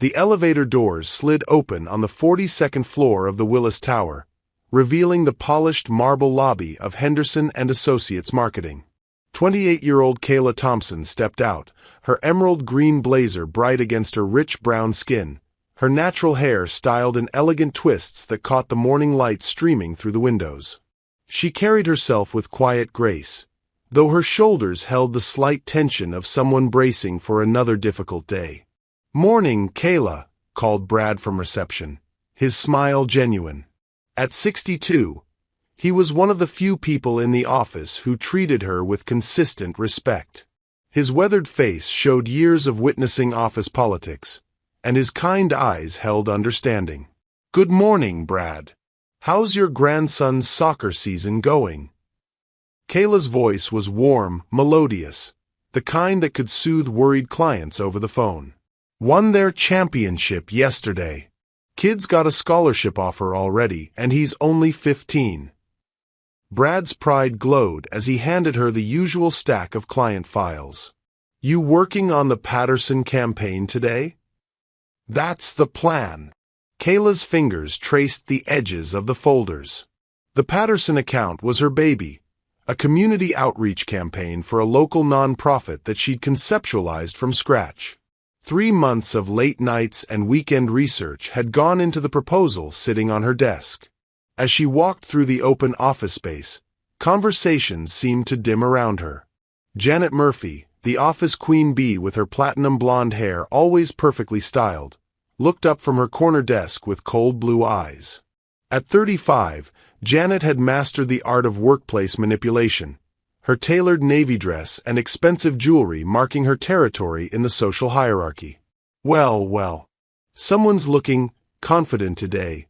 The elevator doors slid open on the 42nd floor of the Willis Tower, revealing the polished marble lobby of Henderson and Associates Marketing. 28-year-old Kayla Thompson stepped out, her emerald green blazer bright against her rich brown skin, her natural hair styled in elegant twists that caught the morning light streaming through the windows. She carried herself with quiet grace, though her shoulders held the slight tension of someone bracing for another difficult day. "Morning, Kayla," called Brad from reception, his smile genuine. At 62, he was one of the few people in the office who treated her with consistent respect. His weathered face showed years of witnessing office politics, and his kind eyes held understanding. "Good morning, Brad. How's your grandson's soccer season going?" Kayla's voice was warm, melodious, the kind that could soothe worried clients over the phone. "Won their championship yesterday. Kid's got a scholarship offer already, and he's only 15. Brad's pride glowed as he handed her the usual stack of client files. "You working on the Patterson campaign today?" "That's the plan." Kayla's fingers traced the edges of the folders. The Patterson account was her baby, a community outreach campaign for a local nonprofit that she'd conceptualized from scratch. 3 months of late nights and weekend research had gone into the proposal sitting on her desk. As she walked through the open office space, conversations seemed to dim around her. Janet Murphy, the office queen bee with her platinum blonde hair always perfectly styled, looked up from her corner desk with cold blue eyes. At 35, Janet had mastered the art of workplace manipulation, her tailored navy dress and expensive jewelry marking her territory in the social hierarchy. Well, someone's looking confident today."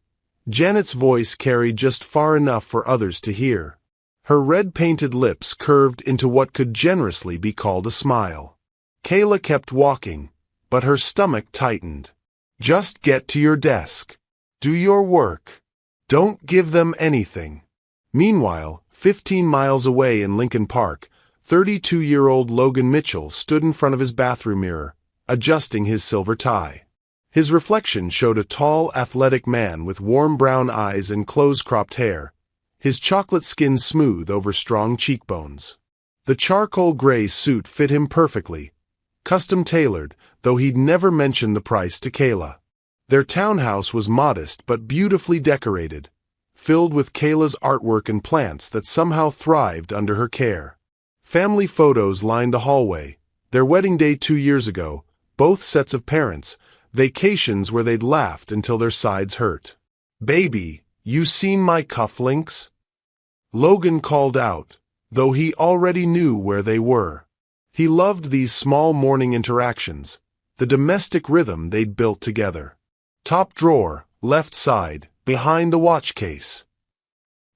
Janet's voice carried just far enough for others to hear. Her red-painted lips curved into what could generously be called a smile. Kayla kept walking, but her stomach tightened. "Just get to your desk. Do your work. Don't give them anything." Meanwhile, 15 miles away in Lincoln Park, 32-year-old Logan Mitchell stood in front of his bathroom mirror, adjusting his silver tie. His reflection showed a tall, athletic man with warm brown eyes and close-cropped hair, his chocolate skin smooth over strong cheekbones. The charcoal gray suit fit him perfectly, custom-tailored, though he'd never mentioned the price to Kayla. Their townhouse was modest but beautifully decorated, filled with Kayla's artwork and plants that somehow thrived under her care. Family photos lined the hallway, their wedding day 2 years ago, both sets of parents, vacations where they'd laughed until their sides hurt. "Baby, you seen my cufflinks?" Logan called out, though he already knew where they were. He loved these small morning interactions, the domestic rhythm they'd built together. "Top drawer, left side, behind the watch case."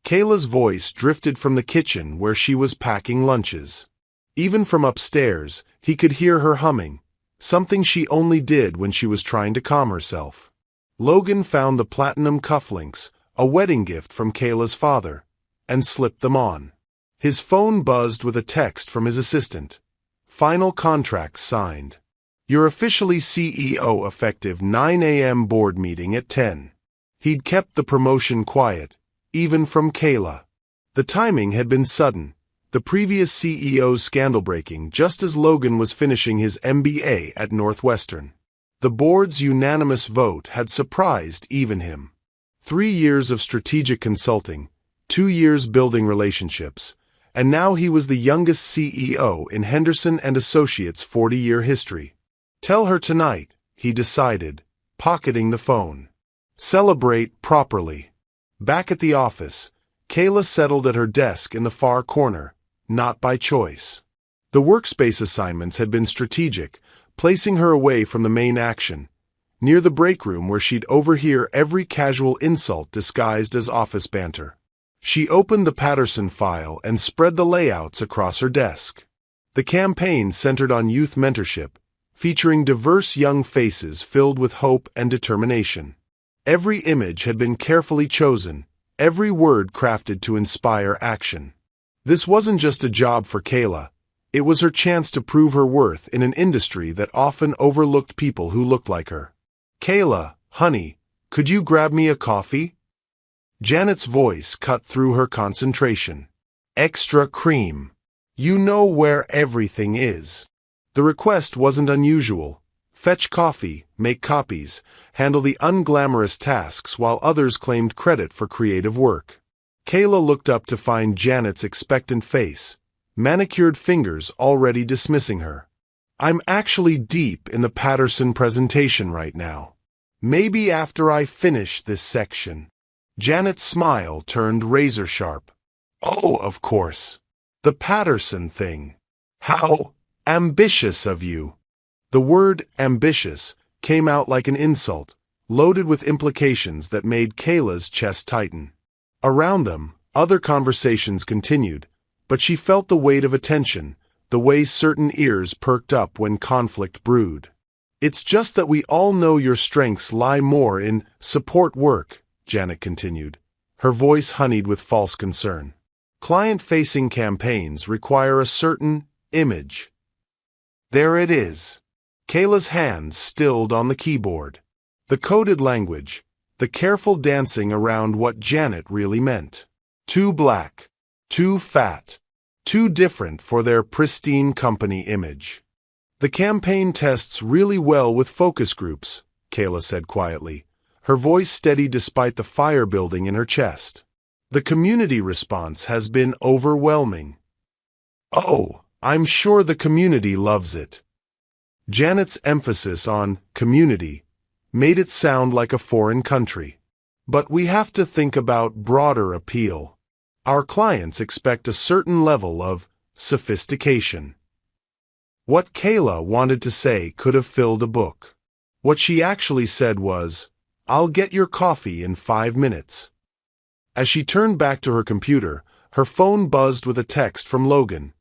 Kayla's voice drifted from the kitchen where she was packing lunches. Even from upstairs, he could hear her humming, something she only did when she was trying to calm herself. Logan found the platinum cufflinks, a wedding gift from Kayla's father, and slipped them on. His phone buzzed with a text from his assistant. "Final contracts signed. You're officially CEO effective 9 a.m. board meeting at 10. He'd kept the promotion quiet, even from Kayla. The timing had been sudden, the previous CEO's scandal-breaking just as Logan was finishing his MBA at Northwestern. The board's unanimous vote had surprised even him. 3 years of strategic consulting, 2 years building relationships, and now he was the youngest CEO in Henderson and Associates' 40-year history. Tell her tonight, he decided, pocketing the phone. Celebrate properly. Back at the office, Kayla settled at her desk in the far corner, not by choice. The workspace assignments had been strategic, placing her away from the main action, near the break room where she'd overhear every casual insult disguised as office banter. She opened the Patterson file and spread the layouts across her desk. The campaign centered on youth mentorship, featuring diverse young faces filled with hope and determination. Every image had been carefully chosen, every word crafted to inspire action. This wasn't just a job for Kayla, it was her chance to prove her worth in an industry that often overlooked people who looked like her. Kayla, honey, could you grab me a coffee? Janet's voice cut through her concentration. Extra cream. You know where everything is. The request wasn't unusual. Fetch coffee, make copies, handle the unglamorous tasks while others claimed credit for creative work. Kayla looked up to find Janet's expectant face, manicured fingers already dismissing her. I'm actually deep in the Patterson presentation right now. Maybe after I finish this section. Janet's smile turned razor-sharp. Oh, of course. The Patterson thing. How ambitious of you. The word ambitious came out like an insult, loaded with implications that made Kayla's chest tighten. Around them, other conversations continued, but she felt the weight of attention, the way certain ears perked up when conflict brewed. It's just that we all know your strengths lie more in support work, Janet continued, her voice honeyed with false concern. Client-facing campaigns require a certain image. There it is. Kayla's hands stilled on the keyboard. The coded language, the careful dancing around what Janet really meant. Too black, too fat, too different for their pristine company image. The campaign tests really well with focus groups, Kayla said quietly, her voice steady despite the fire building in her chest. The community response has been overwhelming. Oh, I'm sure the community loves it. Janet's emphasis on community made it sound like a foreign country. But we have to think about broader appeal. Our clients expect a certain level of sophistication. What Kayla wanted to say could have filled a book. What she actually said was, I'll get your coffee in 5 minutes. As she turned back to her computer, her phone buzzed with a text from Logan.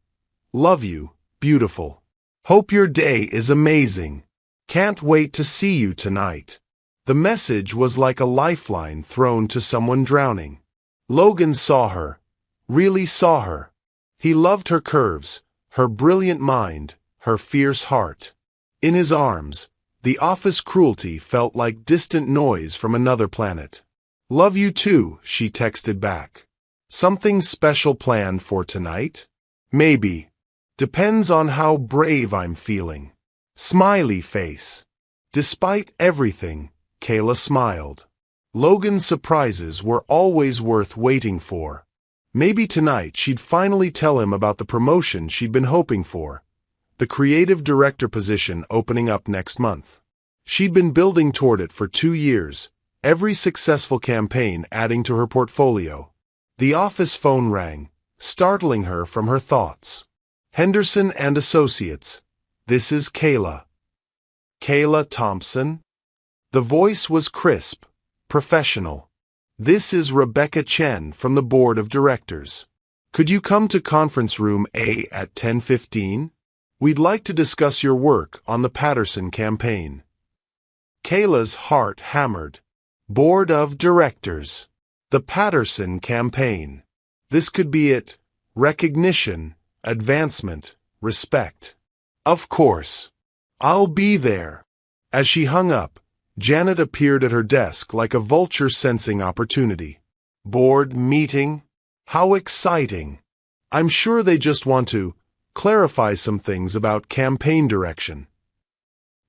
Love you, beautiful. Hope your day is amazing. Can't wait to see you tonight. The message was like a lifeline thrown to someone drowning. Logan saw her, really saw her. He loved her curves, her brilliant mind, her fierce heart. In his arms, the office cruelty felt like distant noise from another planet. Love you too, she texted back. Something special planned for tonight? Maybe. Depends on how brave I'm feeling. Smiley face. Despite everything, Kayla smiled. Logan's surprises were always worth waiting for. Maybe tonight she'd finally tell him about the promotion she'd been hoping for. The creative director position opening up next month. She'd been building toward it for 2 years, every successful campaign adding to her portfolio. The office phone rang, startling her from her thoughts. Henderson and Associates. This is Kayla. Kayla Thompson? The voice was crisp, professional. This is Rebecca Chen from the Board of Directors. Could you come to conference room A at 10:15? We'd like to discuss your work on the Patterson campaign. Kayla's heart hammered. Board of Directors. The Patterson campaign. This could be it. Recognition, advancement, respect. Of course. I'll be there. As she hung up, Janet appeared at her desk like a vulture sensing opportunity. Board meeting? How exciting. I'm sure they just want to clarify some things about campaign direction.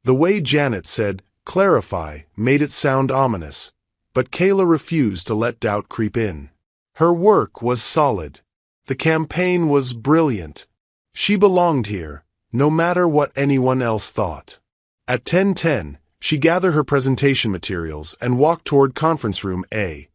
The way Janet said clarify made it sound ominous, but Kayla refused to let doubt creep in. Her work was solid. The campaign was brilliant. She belonged here, no matter what anyone else thought. At 10:10, she gathered her presentation materials and walked toward conference room A,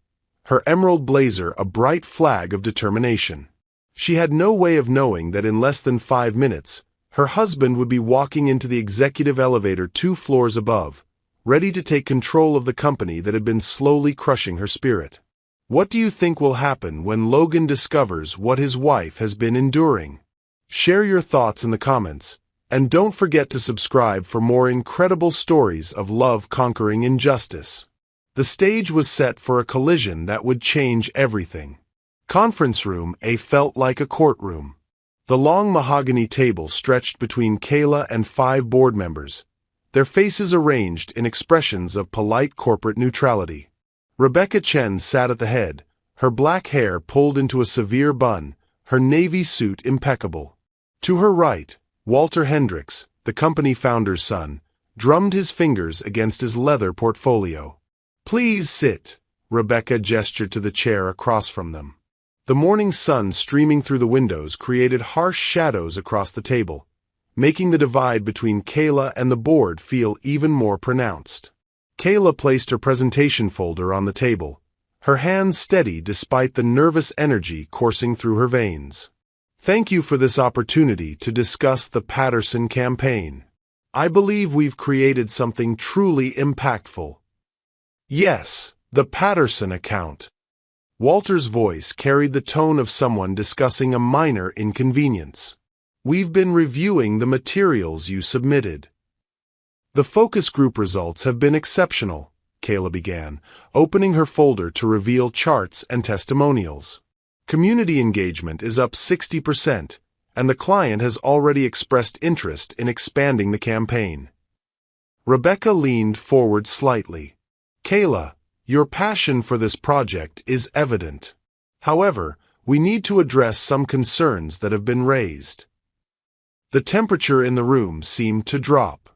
her emerald blazer a bright flag of determination. She had no way of knowing that in less than 5 minutes, her husband would be walking into the executive elevator 2 floors above, ready to take control of the company that had been slowly crushing her spirit. What do you think will happen when Logan discovers what his wife has been enduring? Share your thoughts in the comments, and don't forget to subscribe for more incredible stories of love conquering injustice. The stage was set for a collision that would change everything. Conference room A felt like a courtroom. The long mahogany table stretched between Kayla and 5 board members, their faces arranged in expressions of polite corporate neutrality. Rebecca Chen sat at the head, her black hair pulled into a severe bun, her navy suit impeccable. To her right, Walter Hendricks, the company founder's son, drummed his fingers against his leather portfolio. "Please sit," Rebecca gestured to the chair across from them. The morning sun streaming through the windows created harsh shadows across the table, making the divide between Kayla and the board feel even more pronounced. Kayla placed her presentation folder on the table, her hands steady despite the nervous energy coursing through her veins. "Thank you for this opportunity to discuss the Patterson campaign. I believe we've created something truly impactful." "Yes, the Patterson account." Walter's voice carried the tone of someone discussing a minor inconvenience. "We've been reviewing the materials you submitted." "The focus group results have been exceptional," Kayla began, opening her folder to reveal charts and testimonials. "Community engagement is up 60%, and the client has already expressed interest in expanding the campaign." Rebecca leaned forward slightly. "Kayla, your passion for this project is evident. However, we need to address some concerns that have been raised." The temperature in the room seemed to drop.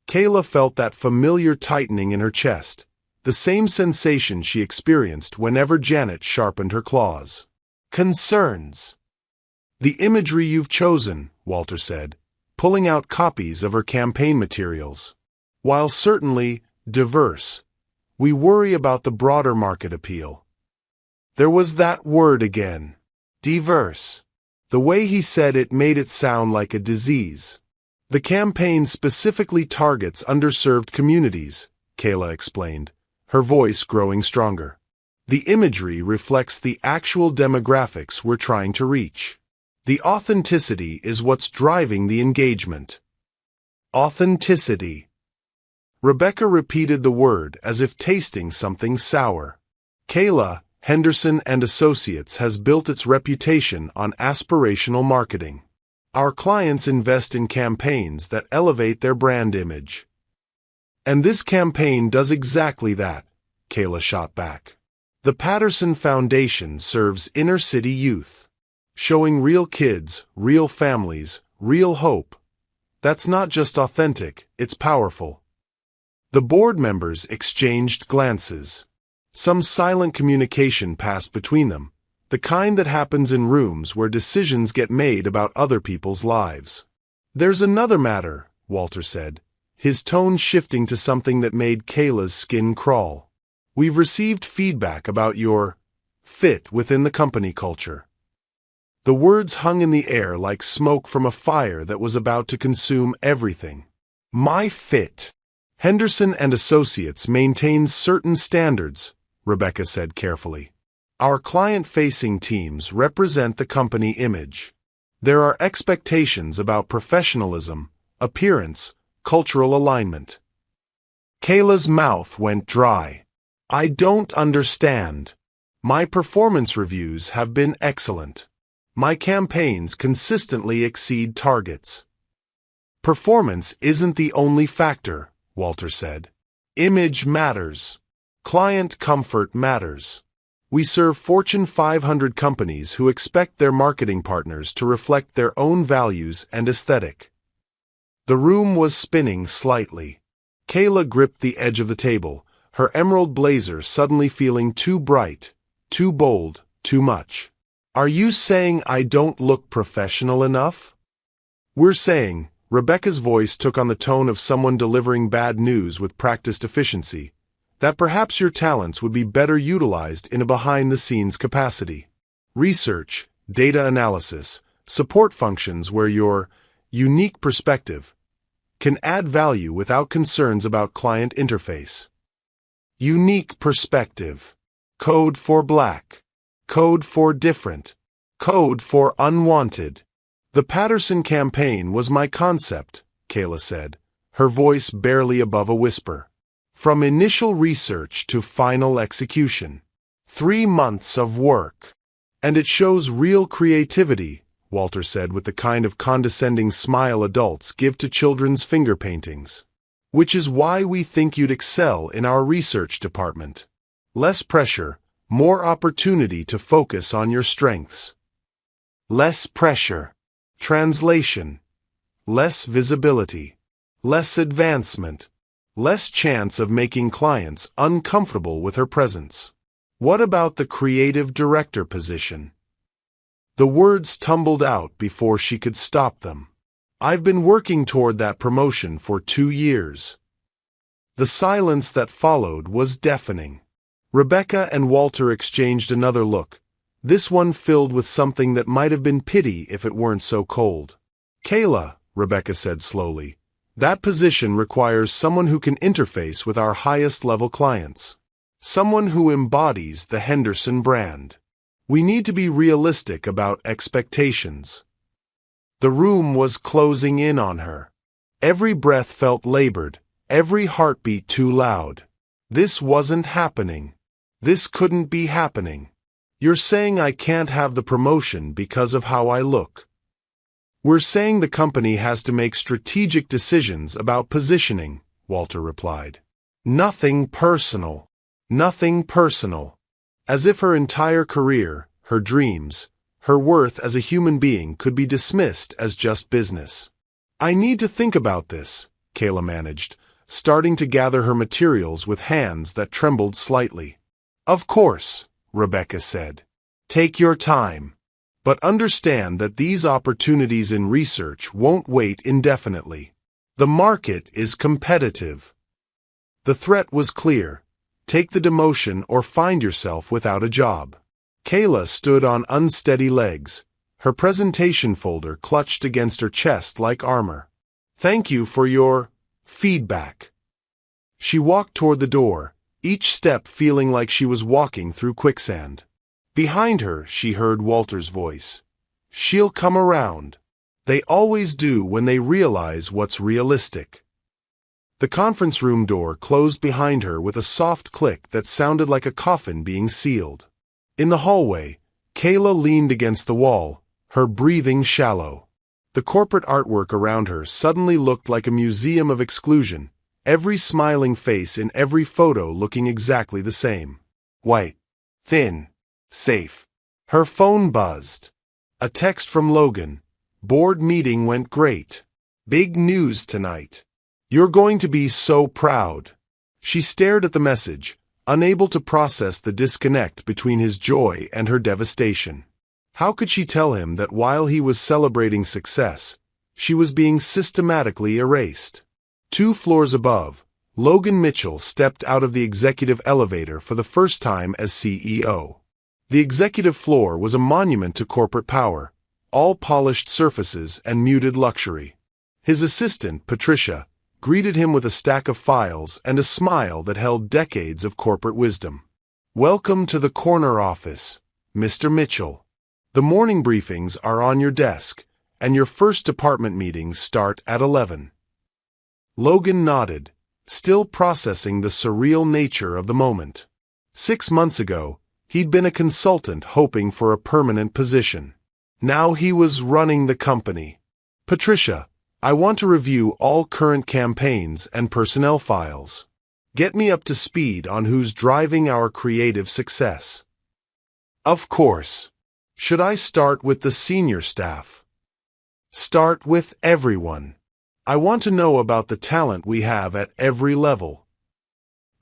Kayla felt that familiar tightening in her chest, the same sensation she experienced whenever Janet sharpened her claws. "Concerns." "The imagery you've chosen," Walter said, pulling out copies of her campaign materials. "While certainly diverse, we worry about the broader market appeal." There was that word again. Diverse. The way he said it made it sound like a disease. "The campaign specifically targets underserved communities," Kayla explained, her voice growing stronger. "The imagery reflects the actual demographics we're trying to reach. The authenticity is what's driving the engagement." Authenticity. Rebecca repeated the word as if tasting something sour. Kayla, Henderson and Associates has built its reputation on aspirational marketing. Our clients invest in campaigns that elevate their brand image. And this campaign does exactly that, Kayla shot back. The Patterson Foundation serves inner-city youth, showing real kids, real families, real hope. That's not just authentic, it's powerful. The board members exchanged glances. Some silent communication passed between them, the kind that happens in rooms where decisions get made about other people's lives. "There's another matter," Walter said, his tone shifting to something that made Kayla's skin crawl. "We've received feedback about your fit within the company culture." The words hung in the air like smoke from a fire that was about to consume everything. "My fit." "Henderson and Associates maintains certain standards," Rebecca said carefully. "Our client-facing teams represent the company image. There are expectations about professionalism, appearance, cultural alignment." Kayla's mouth went dry. "I don't understand. My performance reviews have been excellent. My campaigns consistently exceed targets." "Performance isn't the only factor," Walter said. "Image matters. Client comfort matters. We serve Fortune 500 companies who expect their marketing partners to reflect their own values and aesthetic." The room was spinning slightly. Kayla gripped the edge of the table, her emerald blazer suddenly feeling too bright, too bold, too much. "Are you saying I don't look professional enough?" "We're saying," Rebecca's voice took on the tone of someone delivering bad news with practiced efficiency, "that perhaps your talents would be better utilized in a behind-the-scenes capacity. Research, data analysis, support functions where your unique perspective can add value without concerns about client interface." Unique perspective. Code for black. Code for different. Code for unwanted. "The Patterson campaign was my concept," Kayla said, her voice barely above a whisper. "From initial research to final execution. 3 months of work. And it shows real creativity," Walter said with the kind of condescending smile adults give to children's finger paintings. which is why we think you'd excel in our research department. Less pressure, more opportunity to focus on your strengths. Less pressure. Translation. Less visibility. Less advancement. Less chance of making clients uncomfortable with her presence. What about the creative director position? The words tumbled out before she could stop them. I've been working toward that promotion for 2 years. The silence that followed was deafening. Rebecca and Walter exchanged another look, this one filled with something that might have been pity if it weren't so cold. Kayla, Rebecca said slowly, that position requires someone who can interface with our highest-level clients. Someone who embodies the Henderson brand. We need to be realistic about expectations. The room was closing in on her. Every breath felt labored, every heartbeat too loud. This wasn't happening. This couldn't be happening. You're saying I can't have the promotion because of how I look. We're saying the company has to make strategic decisions about positioning, Walter replied. Nothing personal. Nothing personal. As if her entire career, her dreams, her worth as a human being could be dismissed as just business. I need to think about this, Kayla managed, starting to gather her materials with hands that trembled slightly. Of course, Rebecca said. Take your time. But understand that these opportunities in research won't wait indefinitely. The market is competitive. The threat was clear. Take the demotion or find yourself without a job. Kayla stood on unsteady legs, her presentation folder clutched against her chest like armor. Thank you for your feedback. She walked toward the door, each step feeling like she was walking through quicksand. Behind her, she heard Walter's voice. She'll come around. They always do when they realize what's realistic. The conference room door closed behind her with a soft click that sounded like a coffin being sealed. In the hallway, Kayla leaned against the wall, her breathing shallow. The corporate artwork around her suddenly looked like a museum of exclusion, every smiling face in every photo looking exactly the same. White. Thin. Safe. Her phone buzzed. A text from Logan. Board meeting went great. Big news tonight. You're going to be so proud. She stared at the message, unable to process the disconnect between his joy and her devastation. How could she tell him that while he was celebrating success, she was being systematically erased? 2 floors above, Logan Mitchell stepped out of the executive elevator for the first time as CEO. The executive floor was a monument to corporate power, all polished surfaces and muted luxury. His assistant, Patricia, greeted him with a stack of files and a smile that held decades of corporate wisdom. Welcome to the corner office, Mr. Mitchell. The morning briefings are on your desk, and your first department meetings start at 11. Logan nodded, still processing the surreal nature of the moment. 6 months ago, he'd been a consultant hoping for a permanent position. Now he was running the company. Patricia, I want to review all current campaigns and personnel files. Get me up to speed on who's driving our creative success. Of course. Should I start with the senior staff? Start with everyone. I want to know about the talent we have at every level.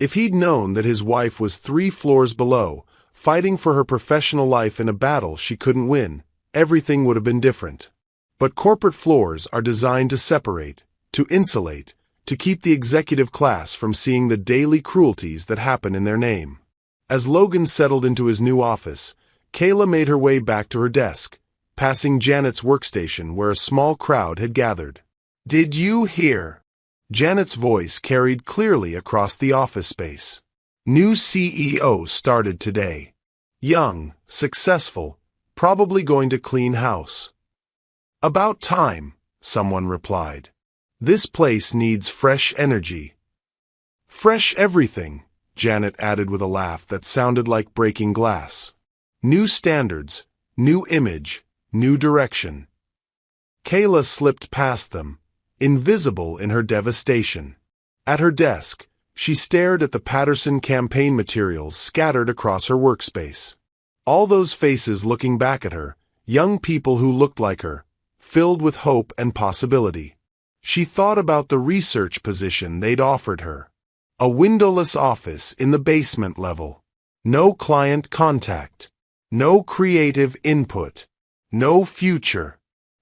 If he'd known that his wife was 3 floors below, fighting for her professional life in a battle she couldn't win, everything would have been different. But corporate floors are designed to separate, to insulate, to keep the executive class from seeing the daily cruelties that happen in their name. As Logan settled into his new office, Kayla made her way back to her desk, passing Janet's workstation where a small crowd had gathered. Did you hear? Janet's voice carried clearly across the office space. New CEO started today. Young, successful, probably going to clean house. About time, someone replied. This place needs fresh energy. Fresh everything, Janet added with a laugh that sounded like breaking glass. New standards, new image, new direction. Kayla slipped past them, invisible in her devastation. At her desk, she stared at the Patterson campaign materials scattered across her workspace. All those faces looking back at her, young people who looked like her, filled with hope and possibility. She thought about the research position they'd offered her. A windowless office in the basement level. No client contact. No creative input. No future.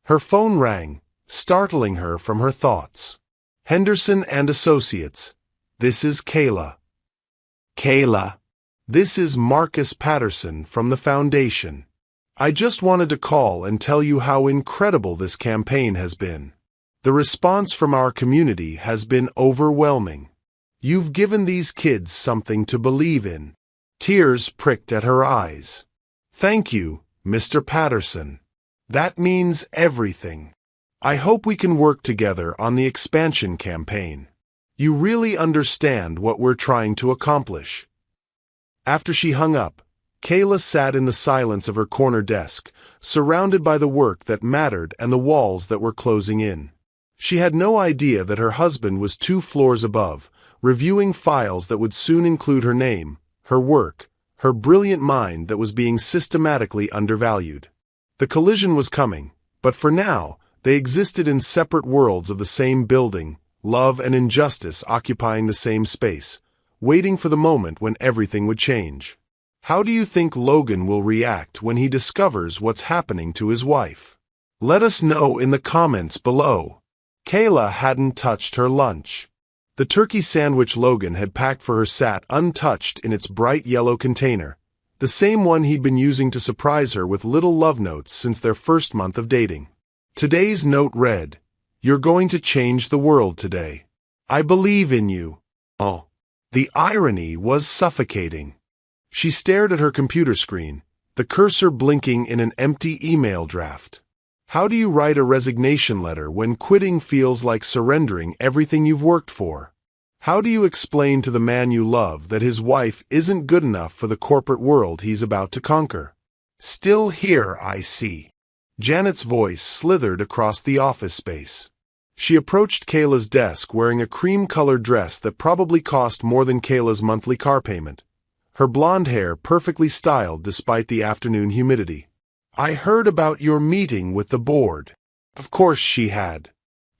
Her phone rang, startling her from her thoughts. Henderson and Associates. This is Kayla. Kayla. This is Marcus Patterson from the Foundation. I just wanted to call and tell you how incredible this campaign has been. The response from our community has been overwhelming. You've given these kids something to believe in. Tears pricked at her eyes. Thank you, Mr. Patterson. That means everything. I hope we can work together on the expansion campaign. You really understand what we're trying to accomplish. After she hung up, Kayla sat in the silence of her corner desk, surrounded by the work that mattered and the walls that were closing in. She had no idea that her husband was 2 floors above, reviewing files that would soon include her name, her work, her brilliant mind that was being systematically undervalued. The collision was coming, but for now, they existed in separate worlds of the same building, love and injustice occupying the same space, waiting for the moment when everything would change. How do you think Logan will react when he discovers what's happening to his wife? Let us know in the comments below. Kayla hadn't touched her lunch. The turkey sandwich Logan had packed for her sat untouched in its bright yellow container, the same one he'd been using to surprise her with little love notes since their first month of dating. Today's note read, "You're going to change the world today. I believe in you." Oh, the irony was suffocating. She stared at her computer screen, the cursor blinking in an empty email draft. How do you write a resignation letter when quitting feels like surrendering everything you've worked for? How do you explain to the man you love that his wife isn't good enough for the corporate world he's about to conquer? Still here, I see. Janet's voice slithered across the office space. She approached Kayla's desk wearing a cream-colored dress that probably cost more than Kayla's monthly car payment, her blonde hair perfectly styled despite the afternoon humidity. I heard about your meeting with the board. Of course she had.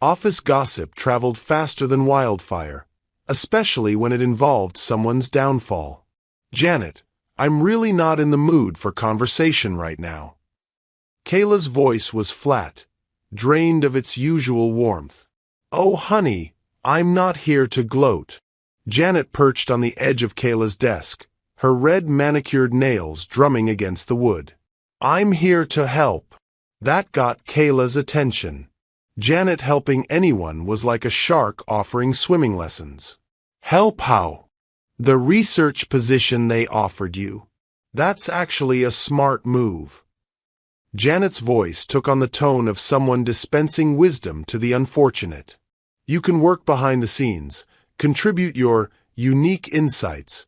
Office gossip traveled faster than wildfire, especially when it involved someone's downfall. Janet, I'm really not in the mood for conversation right now. Kayla's voice was flat, drained of its usual warmth. Oh, honey, I'm not here to gloat. Janet perched on the edge of Kayla's desk, her red manicured nails drumming against the wood. I'm here to help. That got Kayla's attention. Janet helping anyone was like a shark offering swimming lessons. Help how? The research position they offered you. That's actually a smart move. Janet's voice took on the tone of someone dispensing wisdom to the unfortunate. You can work behind the scenes, contribute your unique insights,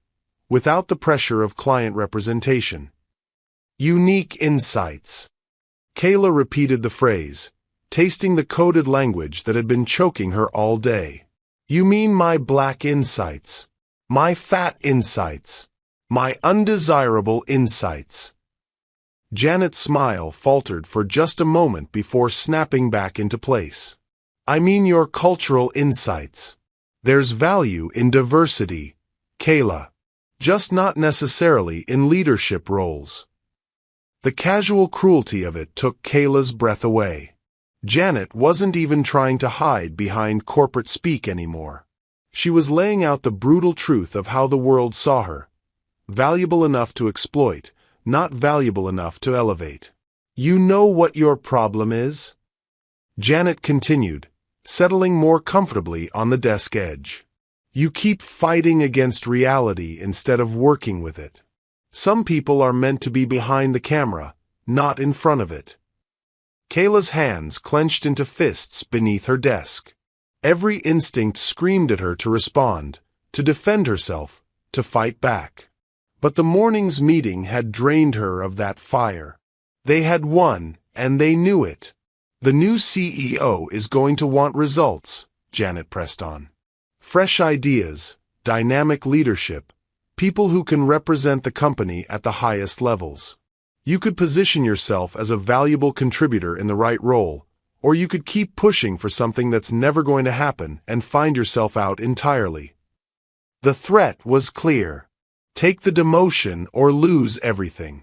without the pressure of client representation. Unique insights. Kayla repeated the phrase, tasting the coded language that had been choking her all day. You mean my black insights, my fat insights, my undesirable insights. Janet's smile faltered for just a moment before snapping back into place. I mean your cultural insights. There's value in diversity, Kayla, just not necessarily in leadership roles. The casual cruelty of it took Kayla's breath away. Janet wasn't even trying to hide behind corporate speak anymore. She was laying out the brutal truth of how the world saw her. Valuable enough to exploit, not valuable enough to elevate. You know what your problem is? Janet continued, settling more comfortably on the desk edge. You keep fighting against reality instead of working with it. Some people are meant to be behind the camera, not in front of it. Kayla's hands clenched into fists beneath her desk. Every instinct screamed at her to respond, to defend herself, to fight back. But the morning's meeting had drained her of that fire. They had won, and they knew it. The new CEO is going to want results, Janet pressed on. Fresh ideas, dynamic leadership, people who can represent the company at the highest levels. You could position yourself as a valuable contributor in the right role, or you could keep pushing for something that's never going to happen and find yourself out entirely. The threat was clear. Take the demotion or lose everything.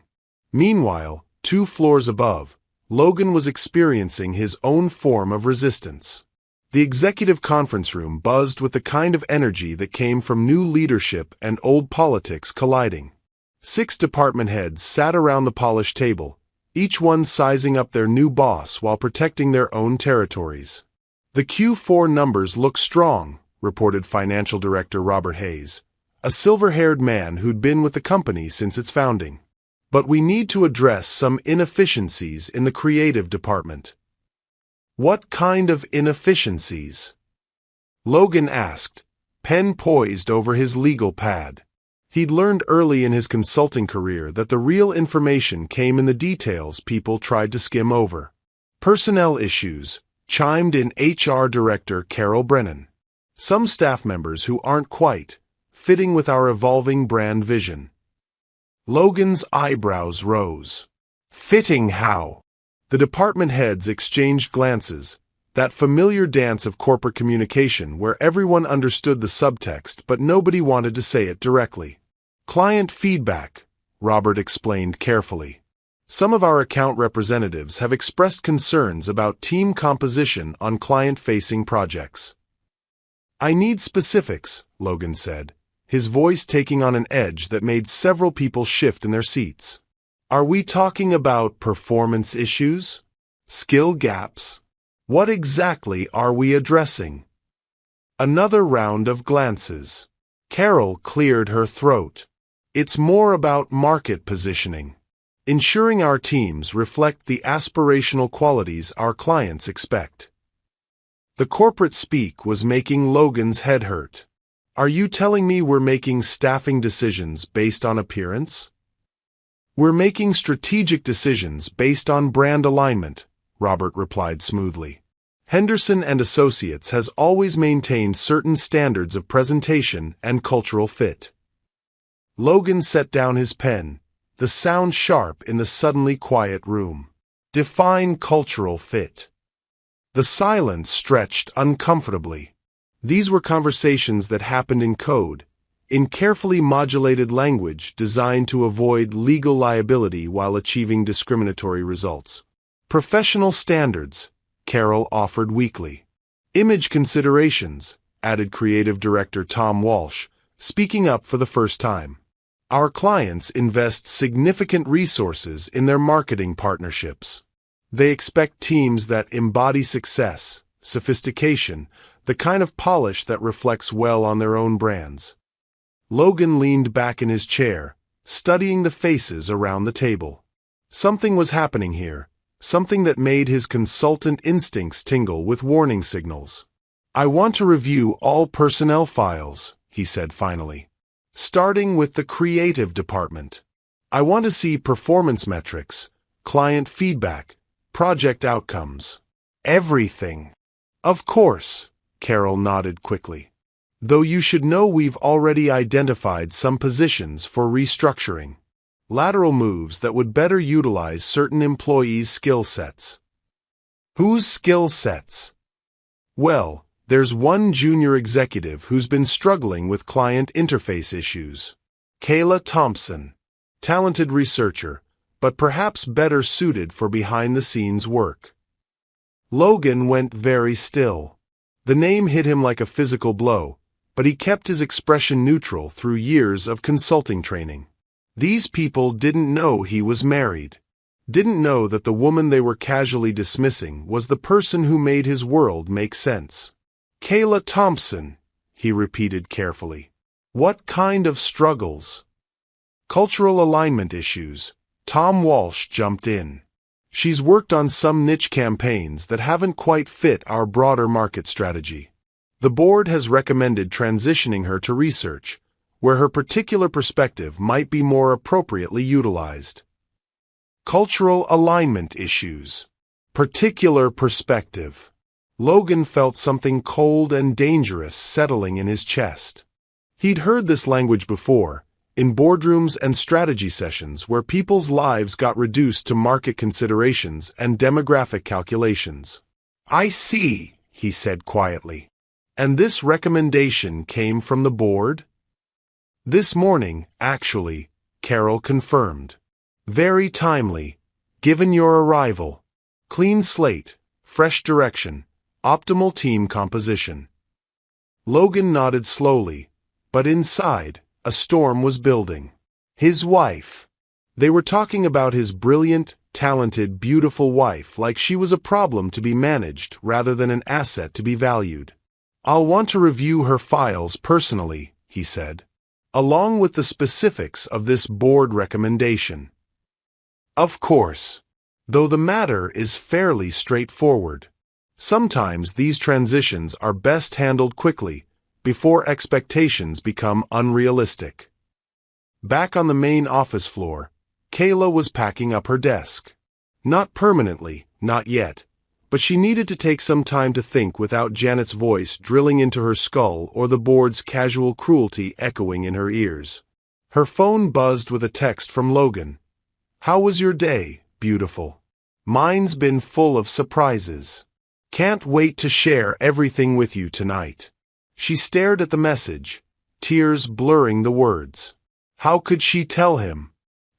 Meanwhile, 2 floors above, Logan was experiencing his own form of resistance. The executive conference room buzzed with the kind of energy that came from new leadership and old politics colliding. 6 department heads sat around the polished table, each one sizing up their new boss while protecting their own territories. The Q4 numbers look strong, reported Financial Director Robert Hayes, a silver-haired man who'd been with the company since its founding. But we need to address some inefficiencies in the creative department. What kind of inefficiencies? Logan asked, pen poised over his legal pad. He'd learned early in his consulting career that the real information came in the details people tried to skim over. Personnel issues, chimed in HR Director Carol Brennan. Some staff members who aren't quite fitting with our evolving brand vision. Logan's eyebrows rose. Fitting how? The department heads exchanged glances, that familiar dance of corporate communication where everyone understood the subtext but nobody wanted to say it directly. Client feedback, Robert explained carefully. Some of our account representatives have expressed concerns about team composition on client-facing projects. I need specifics, Logan said, his voice taking on an edge that made several people shift in their seats. Are we talking about performance issues? Skill gaps? What exactly are we addressing? Another round of glances. Carol cleared her throat. It's more about market positioning. Ensuring our teams reflect the aspirational qualities our clients expect. The corporate speak was making Logan's head hurt. Are you telling me we're making staffing decisions based on appearance? We're making strategic decisions based on brand alignment, Robert replied smoothly. Henderson and Associates has always maintained certain standards of presentation and cultural fit. Logan set down his pen, the sound sharp in the suddenly quiet room. Define cultural fit. The silence stretched uncomfortably. These were conversations that happened in code, in carefully modulated language designed to avoid legal liability while achieving discriminatory results. Professional standards, Carol offered weakly. Image considerations, added Creative Director Tom Walsh, speaking up for the first time. Our clients invest significant resources in their marketing partnerships. They expect teams that embody success, sophistication, the kind of polish that reflects well on their own brands. Logan leaned back in his chair, studying the faces around the table. Something was happening here, something that made his consultant instincts tingle with warning signals. I want to review all personnel files, he said finally. Starting with the creative department. I want to see performance metrics, client feedback, project outcomes. Everything. Of course, Carol nodded quickly. Though you should know we've already identified some positions for restructuring. Lateral moves that would better utilize certain employees' skill sets. Whose skill sets? Well, there's one junior executive who's been struggling with client interface issues. Kayla Thompson. Talented researcher, but perhaps better suited for behind-the-scenes work. Logan went very still. The name hit him like a physical blow, but he kept his expression neutral through years of consulting training. These people didn't know he was married. Didn't know that the woman they were casually dismissing was the person who made his world make sense. Kayla Thompson, he repeated carefully. What kind of struggles? Cultural alignment issues. Tom Walsh jumped in. She's worked on some niche campaigns that haven't quite fit our broader market strategy. The board has recommended transitioning her to research, where her particular perspective might be more appropriately utilized. Cultural alignment issues. Particular perspective. Logan felt something cold and dangerous settling in his chest. He'd heard this language before, in boardrooms and strategy sessions where people's lives got reduced to market considerations and demographic calculations. "I see," he said quietly. "And this recommendation came from the board?" "This morning, actually," Carol confirmed. "Very timely, given your arrival. Clean slate, fresh direction, optimal team composition." Logan nodded slowly, but inside, a storm was building. His wife. They were talking about his brilliant, talented, beautiful wife like she was a problem to be managed rather than an asset to be valued. "I'll want to review her files personally," he said, "along with the specifics of this board recommendation." "Of course. Though the matter is fairly straightforward. Sometimes these transitions are best handled quickly, before expectations become unrealistic." Back on the main office floor, Kayla was packing up her desk. Not permanently, not yet, but she needed to take some time to think without Janet's voice drilling into her skull or the board's casual cruelty echoing in her ears. Her phone buzzed with a text from Logan. "How was your day, beautiful? Mine's been full of surprises. Can't wait to share everything with you tonight." She stared at the message, tears blurring the words. How could she tell him?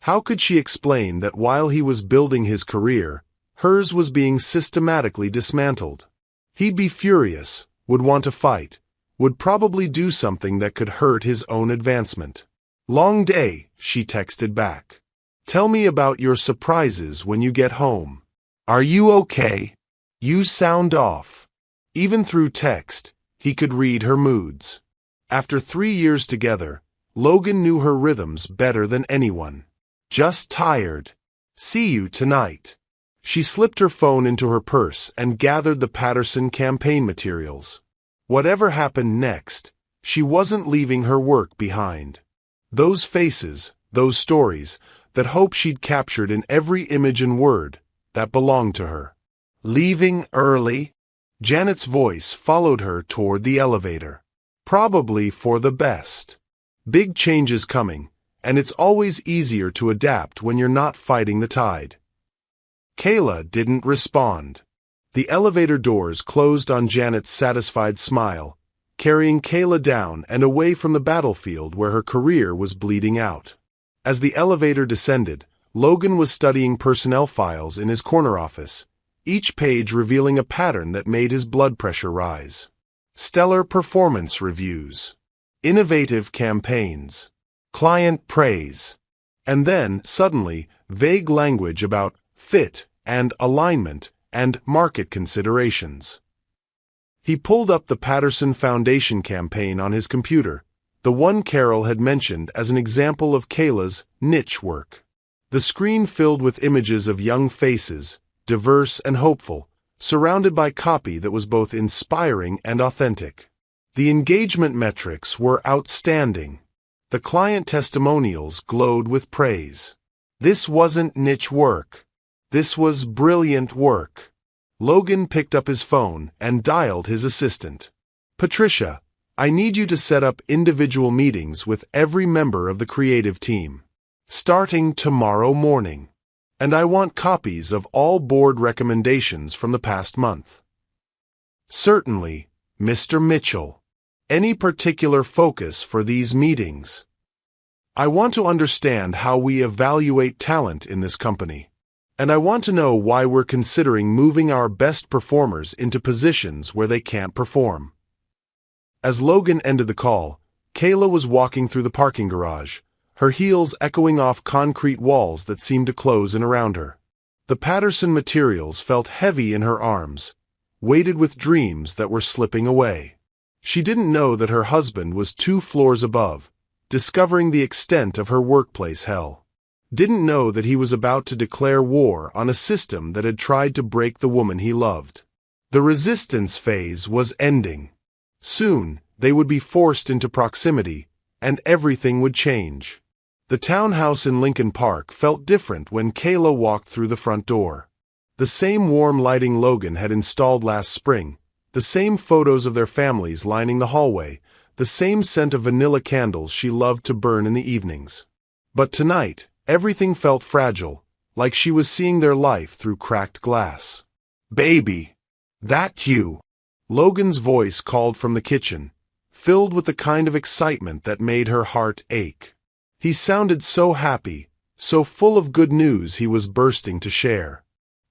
How could she explain that while he was building his career, hers was being systematically dismantled? He'd be furious, would want to fight, would probably do something that could hurt his own advancement. "Long day," she texted back. "Tell me about your surprises when you get home. Are you okay? You sound off." Even through text, he could read her moods. After 3 years together, Logan knew her rhythms better than anyone. "Just tired. See you tonight." She slipped her phone into her purse and gathered the Patterson campaign materials. Whatever happened next, she wasn't leaving her work behind. Those faces, those stories, that hope she'd captured in every image and word, that belonged to her. "Leaving early?" Janet's voice followed her toward the elevator. "Probably for the best. Big changes coming, and it's always easier to adapt when you're not fighting the tide." Kayla didn't respond. The elevator doors closed on Janet's satisfied smile, carrying Kayla down and away from the battlefield where her career was bleeding out. As the elevator descended, Logan was studying personnel files in his corner office, each page revealing a pattern that made his blood pressure rise. Stellar performance reviews, innovative campaigns, client praise, and then, suddenly, vague language about fit and alignment and market considerations. He pulled up the Patterson Foundation campaign on his computer, the one Carol had mentioned as an example of Kayla's niche work. The screen filled with images of young faces, diverse and hopeful, surrounded by copy that was both inspiring and authentic. The engagement metrics were outstanding. The client testimonials glowed with praise. This wasn't niche work. This was brilliant work. Logan picked up his phone and dialed his assistant. "Patricia, I need you to set up individual meetings with every member of the creative team, starting tomorrow morning. And I want copies of all board recommendations from the past month." "Certainly, Mr. Mitchell. Any particular focus for these meetings?" "I want to understand how we evaluate talent in this company. And I want to know why we're considering moving our best performers into positions where they can't perform." As Logan ended the call, Kayla was walking through the parking garage, her heels echoing off concrete walls that seemed to close in around her. The Patterson materials felt heavy in her arms, weighted with dreams that were slipping away. She didn't know that her husband was 2 floors above, discovering the extent of her workplace hell. Didn't know that he was about to declare war on a system that had tried to break the woman he loved. The resistance phase was ending. Soon, they would be forced into proximity, and everything would change. The townhouse in Lincoln Park felt different when Kayla walked through the front door. The same warm lighting Logan had installed last spring, The same photos of their families lining the hallway, the same scent of vanilla candles she loved to burn in the evenings. But tonight, everything felt fragile, like she was seeing their life through cracked glass. "Baby! That you?" Logan's voice called from the kitchen, filled with the kind of excitement that made her heart ache. He sounded so happy, so full of good news he was bursting to share.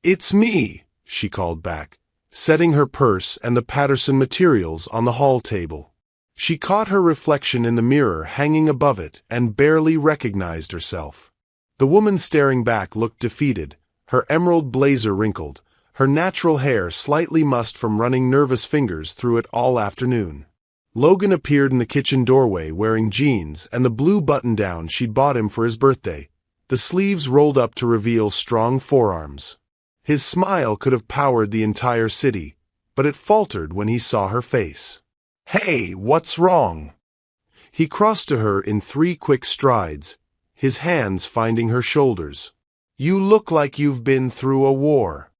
"It's me," she called back, setting her purse and the Patterson materials on the hall table. She caught her reflection in the mirror hanging above it and barely recognized herself. The woman staring back looked defeated, her emerald blazer wrinkled, her natural hair slightly mussed from running nervous fingers through it all afternoon. Logan appeared in the kitchen doorway wearing jeans and the blue button-down she'd bought him for his birthday, the sleeves rolled up to reveal strong forearms. His smile could have powered the entire city, but it faltered when he saw her face. "Hey, what's wrong?" He crossed to her in 3 quick strides, his hands finding her shoulders. "You look like you've been through a war."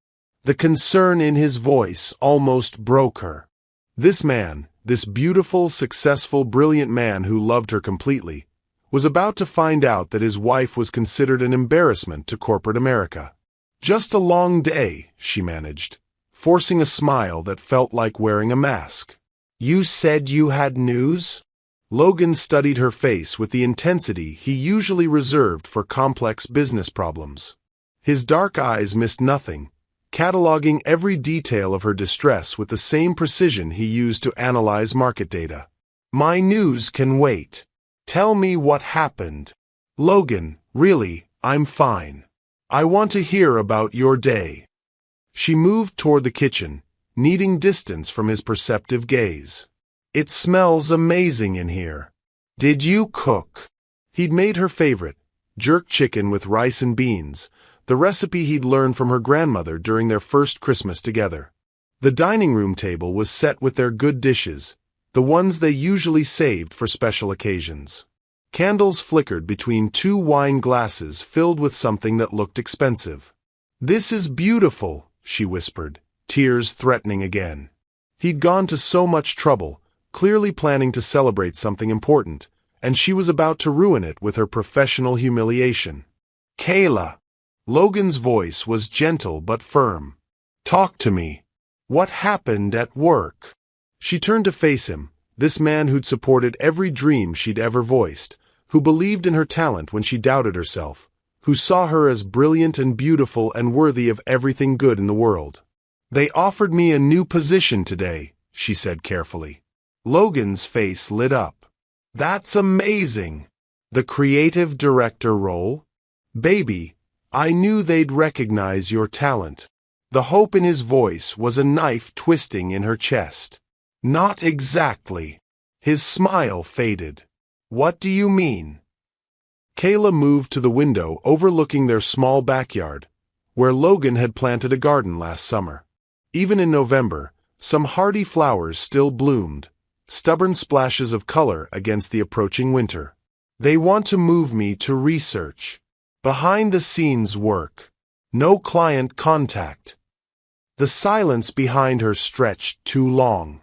The concern in his voice almost broke her. This man, this beautiful, successful, brilliant man who loved her completely, was about to find out that his wife was considered an embarrassment to corporate America. "Just a long day," she managed, forcing a smile that felt like wearing a mask. "You said you had news?" Logan studied her face with the intensity he usually reserved for complex business problems. His dark eyes missed nothing, cataloging every detail of her distress with the same precision he used to analyze market data. "My news can wait. Tell me what happened." "Logan, really, I'm fine. I want to hear about your day." She moved toward the kitchen, needing distance from his perceptive gaze. "It smells amazing in here. Did you cook?" He'd made her favorite, jerk chicken with rice and beans, the recipe he'd learned from her grandmother during their first Christmas together. The dining room table was set with their good dishes, the ones they usually saved for special occasions. Candles flickered between 2 wine glasses filled with something that looked expensive. "This is beautiful," she whispered, tears threatening again. He'd gone to so much trouble, clearly planning to celebrate something important, and she was about to ruin it with her professional humiliation. "Kayla." Logan's voice was gentle but firm. "Talk to me. What happened at work?" She turned to face him, this man who'd supported every dream she'd ever voiced, who believed in her talent when she doubted herself, who saw her as brilliant and beautiful and worthy of everything good in the world. "They offered me a new position today," she said carefully. Logan's face lit up. "That's amazing. The creative director role? Baby, I knew they'd recognize your talent." The hope in his voice was a knife twisting in her chest. "Not exactly." His smile faded. "What do you mean?" Kayla moved to the window overlooking their small backyard, where Logan had planted a garden last summer. Even in November, some hardy flowers still bloomed, stubborn splashes of color against the approaching winter. "They want to move me to research. Behind-the-scenes work. No client contact." The silence behind her stretched too long.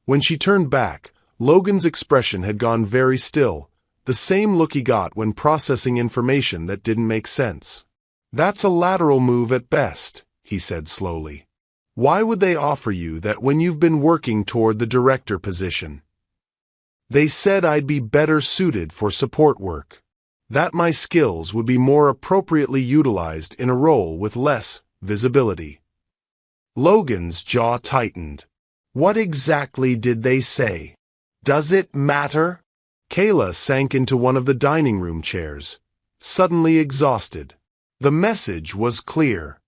When she turned back, Logan's expression had gone very still, the same look he got when processing information that didn't make sense. "That's a lateral move at best," he said slowly. "Why would they offer you that when you've been working toward the director position?" "They said I'd be better suited for support work. That my skills would be more appropriately utilized in a role with less visibility." Logan's jaw tightened. "What exactly did they say? Does it matter?" Kayla sank into one of the dining room chairs, suddenly exhausted. The message was clear.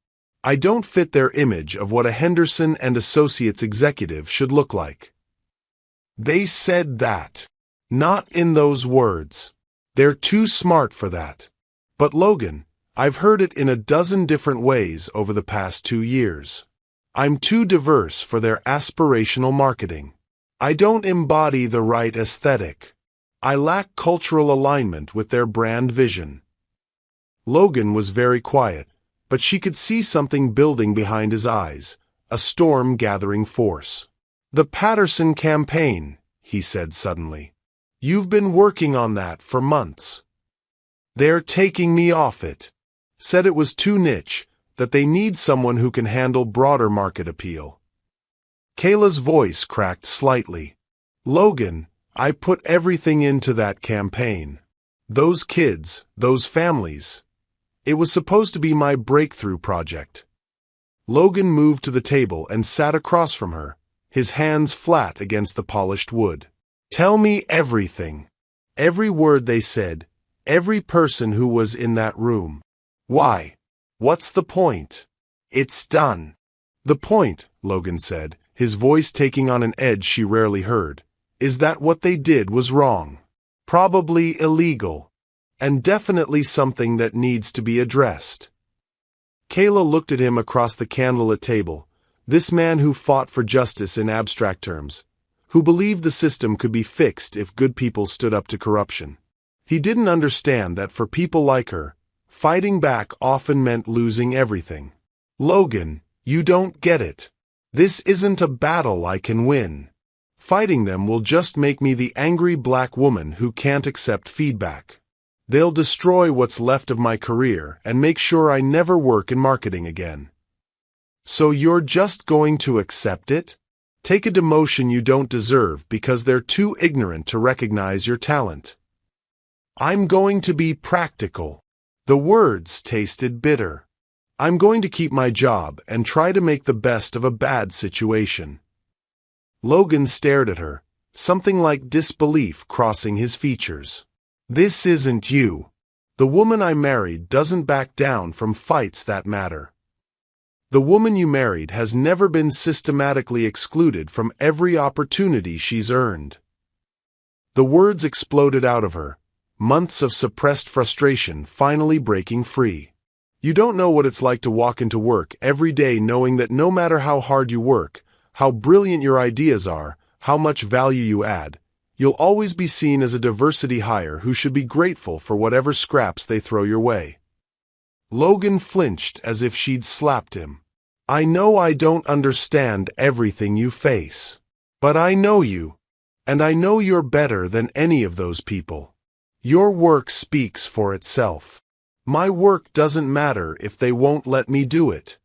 "I don't fit their image of what a Henderson and Associates executive should look like." "They said that. Not in those words. They're too smart for that." "But Logan, I've heard it in a dozen different ways over the past 2 years. I'm too diverse for their aspirational marketing. I don't embody the right aesthetic. I lack cultural alignment with their brand vision." Logan was very quiet, but she could see something building behind his eyes, a storm gathering force. The Patterson campaign, he said suddenly. You've been working on that for months. They're taking me off it. Said it was too niche, that they need someone who can handle broader market appeal. Kayla's voice cracked slightly. Logan, I put everything into that campaign. Those kids, those families. It was supposed to be my breakthrough project. Logan moved to the table and sat across from her, his hands flat against the polished wood. Tell me everything. Every word they said, every person who was in that room. Why? What's the point? It's done. The point, Logan said, his voice taking on an edge she rarely heard, is that what they did was wrong. Probably illegal. And definitely something that needs to be addressed. Kayla looked at him across the candlelit table, this man who fought for justice in abstract terms, who believed the system could be fixed if good people stood up to corruption. He didn't understand that for people like her, fighting back often meant losing everything. Logan, you don't get it. This isn't a battle I can win. Fighting them will just make me the angry black woman who can't accept feedback. They'll destroy what's left of my career and make sure I never work in marketing again. So you're just going to accept it? Take a demotion you don't deserve because they're too ignorant to recognize your talent. I'm going to be practical. The words tasted bitter. I'm going to keep my job and try to make the best of a bad situation. Logan stared at her, something like disbelief crossing his features. This isn't you. The woman I married doesn't back down from fights that matter. The woman you married has never been systematically excluded from every opportunity she's earned. The words exploded out of her, months of suppressed frustration finally breaking free. You don't know what it's like to walk into work every day knowing that no matter how hard you work, how brilliant your ideas are, how much value you add, you'll always be seen as a diversity hire who should be grateful for whatever scraps they throw your way. Logan flinched as if she'd slapped him. I know I don't understand everything you face. But I know you. And I know you're better than any of those people. Your work speaks for itself. My work doesn't matter if they won't let me do it.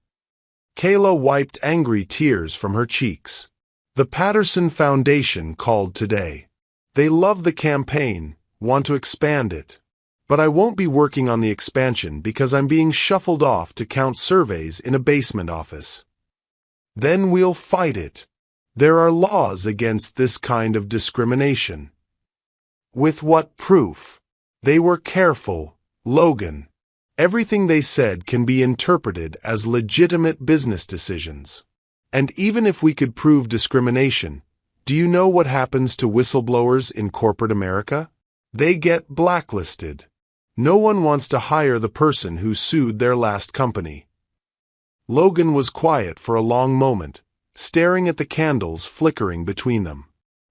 Kayla wiped angry tears from her cheeks. The Patterson Foundation called today. They love the campaign, want to expand it. But I won't be working on the expansion because I'm being shuffled off to count surveys in a basement office. Then we'll fight it. There are laws against this kind of discrimination. With what proof? They were careful, Logan. Everything they said can be interpreted as legitimate business decisions. And even if we could prove discrimination, do you know what happens to whistleblowers in corporate America? They get blacklisted. No one wants to hire the person who sued their last company. Logan was quiet for a long moment, staring at the candles flickering between them.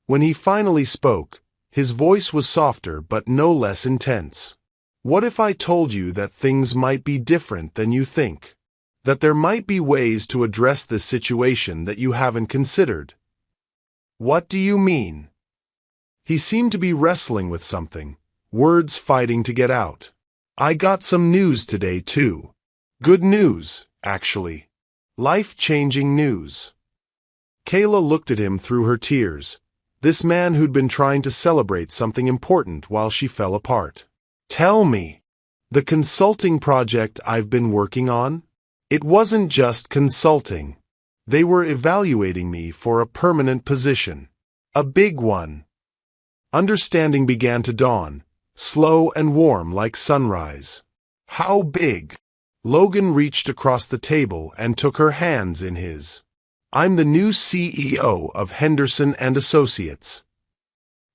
When he finally spoke, his voice was softer but no less intense. What if I told you that things might be different than you think? That there might be ways to address this situation that you haven't considered? What do you mean? He seemed to be wrestling with something, words fighting to get out. I got some news today, too. Good news, actually. Life-changing news. Kayla looked at him through her tears, this man who'd been trying to celebrate something important while she fell apart. Tell me. The consulting project I've been working on? It wasn't just consulting. They were evaluating me for a permanent position. A big one. Understanding began to dawn, slow and warm like sunrise. How big? Logan reached across the table and took her hands in his. I'm the new CEO of Henderson and Associates.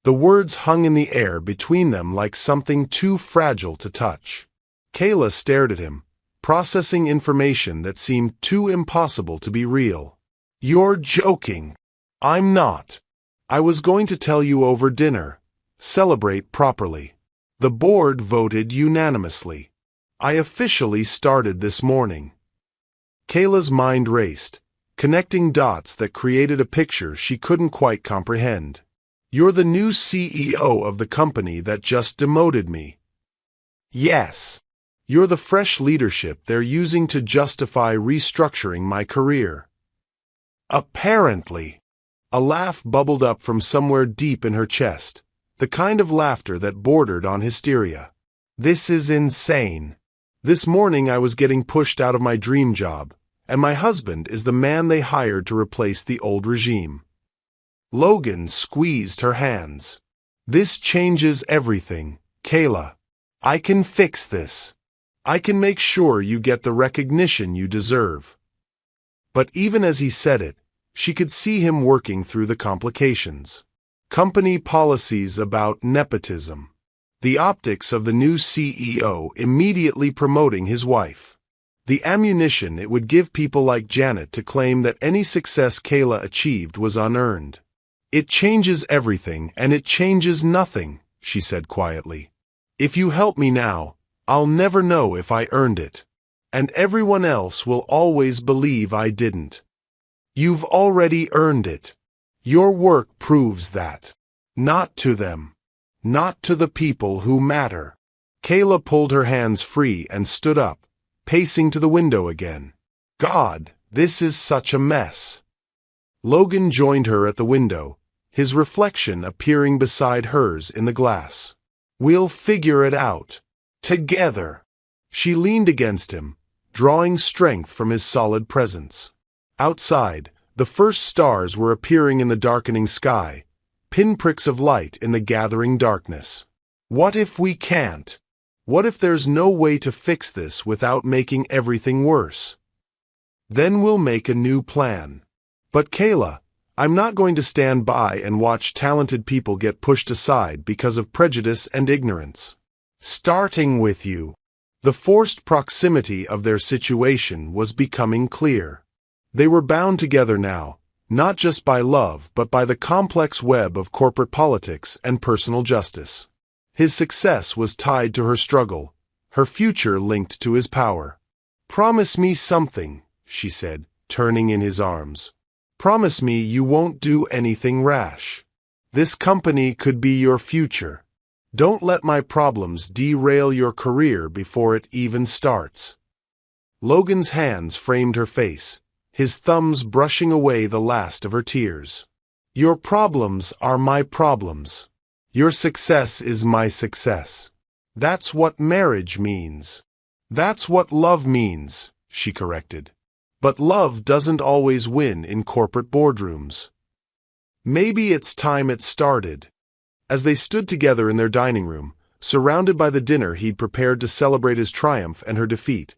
The words hung in the air between them like something too fragile to touch. Kayla stared at him, processing information that seemed too impossible to be real. You're joking. I'm not. I was going to tell you over dinner. Celebrate properly. The board voted unanimously. I officially started this morning. Kayla's mind raced, connecting dots that created a picture she couldn't quite comprehend. "You're the new CEO of the company that just demoted me." "Yes. You're the fresh leadership they're using to justify restructuring my career." "Apparently." A laugh bubbled up from somewhere deep in her chest, the kind of laughter that bordered on hysteria. "This is insane. This morning I was getting pushed out of my dream job, and my husband is the man they hired to replace the old regime." Logan squeezed her hands. "This changes everything, Kayla. I can fix this. I can make sure you get the recognition you deserve." But even as he said it, she could see him working through the complications. Company policies about nepotism. The optics of the new CEO immediately promoting his wife. The ammunition it would give people like Janet to claim that any success Kayla achieved was unearned. "It changes everything and it changes nothing," she said quietly. "If you help me now, I'll never know if I earned it. And everyone else will always believe I didn't. You've already earned it. Your work proves that. Not to them. Not to the people who matter." Kayla pulled her hands free and stood up, pacing to the window again. "God, this is such a mess." Logan joined her at the window, his reflection appearing beside hers in the glass. "We'll figure it out. Together." She leaned against him, drawing strength from his solid presence. Outside, the first stars were appearing in the darkening sky, pinpricks of light in the gathering darkness. "What if we can't? What if there's no way to fix this without making everything worse? Then we'll make a new plan. But Kayla, I'm not going to stand by and watch talented people get pushed aside because of prejudice and ignorance. Starting with you." The forced proximity of their situation was becoming clear. They were bound together now, not just by love but by the complex web of corporate politics and personal justice. His success was tied to her struggle, her future linked to his power. "Promise me something," she said, turning in his arms. "Promise me you won't do anything rash. This company could be your future. Don't let my problems derail your career before it even starts." Logan's hands framed her face, his thumbs brushing away the last of her tears. "Your problems are my problems. Your success is my success. That's what marriage means." "That's what love means," she corrected. "But love doesn't always win in corporate boardrooms. Maybe it's time it started." As they stood together in their dining room, surrounded by the dinner he'd prepared to celebrate his triumph and her defeat,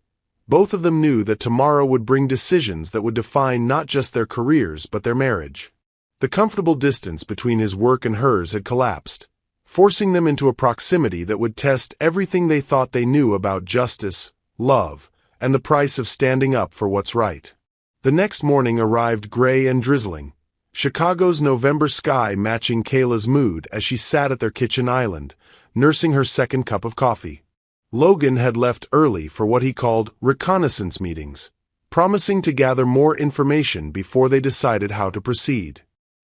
both of them knew that tomorrow would bring decisions that would define not just their careers but their marriage. The comfortable distance between his work and hers had collapsed, forcing them into a proximity that would test everything they thought they knew about justice, love, and the price of standing up for what's right. The next morning arrived gray and drizzling, Chicago's November sky matching Kayla's mood as she sat at their kitchen island, nursing her second cup of coffee. Logan had left early for what he called reconnaissance meetings, promising to gather more information before they decided how to proceed.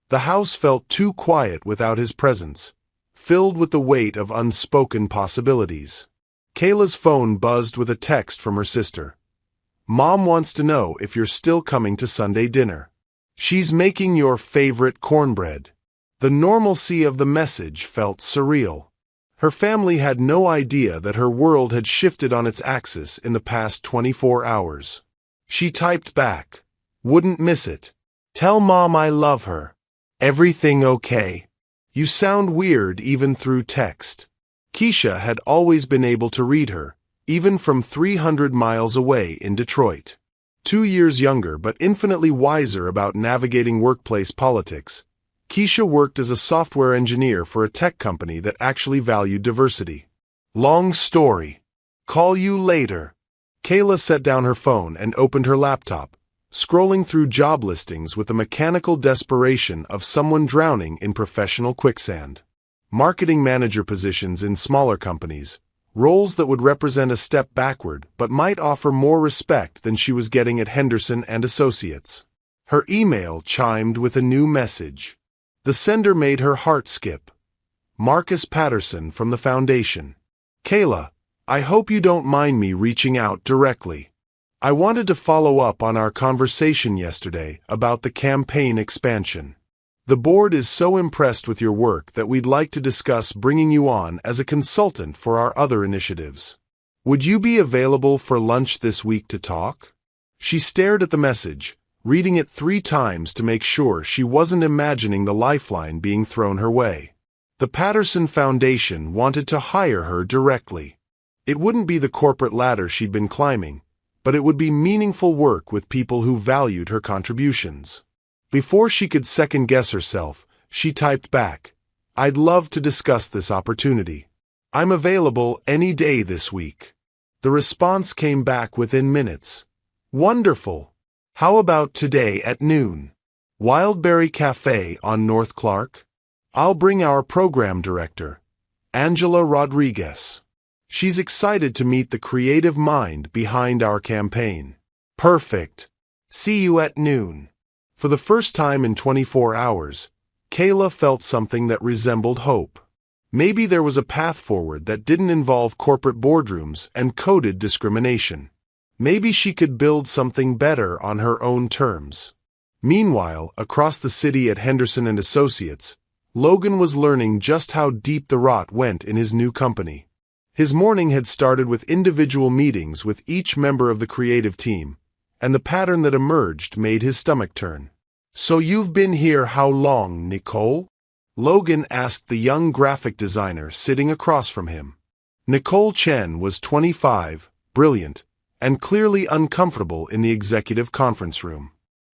The house felt too quiet without his presence, filled with the weight of unspoken possibilities. Kayla's phone buzzed with a text from her sister. "Mom wants to know if you're still coming to Sunday dinner. She's making your favorite cornbread." The normalcy of the message felt surreal. Her family had no idea that her world had shifted on its axis in the past 24 hours. She typed back, "Wouldn't miss it. Tell Mom I love her. Everything okay? You sound weird even through text." Keisha had always been able to read her, even from 300 miles away in Detroit. 2 years younger but infinitely wiser about navigating workplace politics, Keisha worked as a software engineer for a tech company that actually valued diversity. "Long story. Call you later." Kayla set down her phone and opened her laptop, scrolling through job listings with the mechanical desperation of someone drowning in professional quicksand. Marketing manager positions in smaller companies, roles that would represent a step backward but might offer more respect than she was getting at Henderson and Associates. Her email chimed with a new message. The sender made her heart skip. Marcus Patterson from the Foundation. Kayla, I hope you don't mind me reaching out directly. I wanted to follow up on our conversation yesterday about the campaign expansion. The board is so impressed with your work that we'd like to discuss bringing you on as a consultant for our other initiatives. Would you be available for lunch this week to talk? She stared at the message, reading it 3 times to make sure she wasn't imagining the lifeline being thrown her way. The Patterson Foundation wanted to hire her directly. It wouldn't be the corporate ladder she'd been climbing, but it would be meaningful work with people who valued her contributions. Before she could second-guess herself, she typed back, I'd love to discuss this opportunity. I'm available any day this week. The response came back within minutes. Wonderful. How about today at noon? Wildberry Cafe on North Clark? I'll bring our program director, Angela Rodriguez. She's excited to meet the creative mind behind our campaign. Perfect. See you at noon. For the first time in 24 hours, Kayla felt something that resembled hope. Maybe there was a path forward that didn't involve corporate boardrooms and coded discrimination. Maybe she could build something better on her own terms. Meanwhile, across the city at Henderson & Associates, Logan was learning just how deep the rot went in his new company. His morning had started with individual meetings with each member of the creative team, and the pattern that emerged made his stomach turn. So you've been here how long, Nicole? Logan asked the young graphic designer sitting across from him. Nicole Chen was 25, brilliant, and clearly uncomfortable in the executive conference room.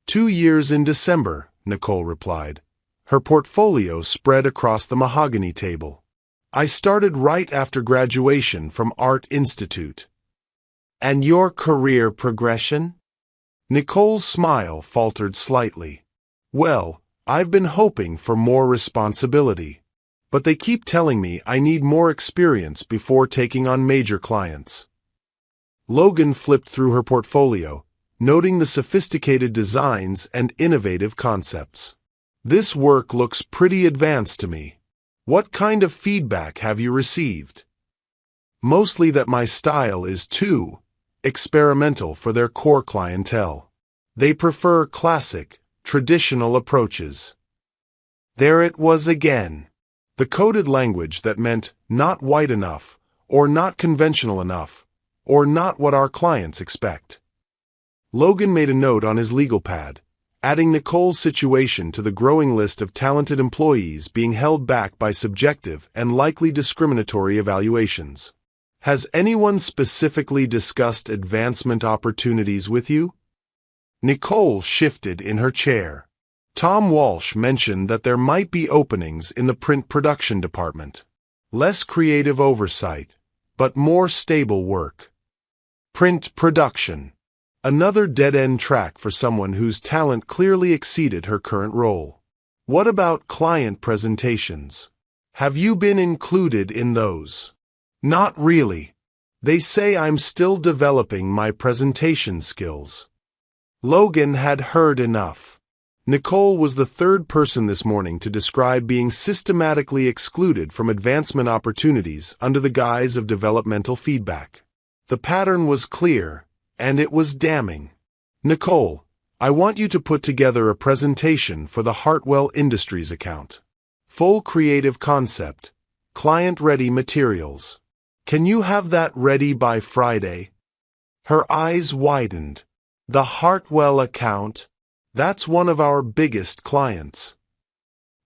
2 years in December, Nicole replied. Her portfolio spread across the mahogany table. I started right after graduation from Art Institute. And your career progression? Nicole's smile faltered slightly. Well, I've been hoping for more responsibility. But they keep telling me I need more experience before taking on major clients. Logan flipped through her portfolio, noting the sophisticated designs and innovative concepts. This work looks pretty advanced to me. What kind of feedback have you received? Mostly that my style is too experimental for their core clientele. They prefer classic, traditional approaches. There it was again. The coded language that meant not white enough, or not conventional enough, or not what our clients expect. Logan made a note on his legal pad, adding Nicole's situation to the growing list of talented employees being held back by subjective and likely discriminatory evaluations. Has anyone specifically discussed advancement opportunities with you? Nicole shifted in her chair. Tom Walsh mentioned that there might be openings in the print production department. Less creative oversight, but more stable work. Print production. Another dead-end track for someone whose talent clearly exceeded her current role. What about client presentations? Have you been included in those? Not really. They say I'm still developing my presentation skills. Logan had heard enough. Nicole was the third person this morning to describe being systematically excluded from advancement opportunities under the guise of developmental feedback. The pattern was clear, and it was damning. Nicole, I want you to put together a presentation for the Hartwell Industries account. Full creative concept, client-ready materials. Can you have that ready by Friday? Her eyes widened. The Hartwell account? That's one of our biggest clients.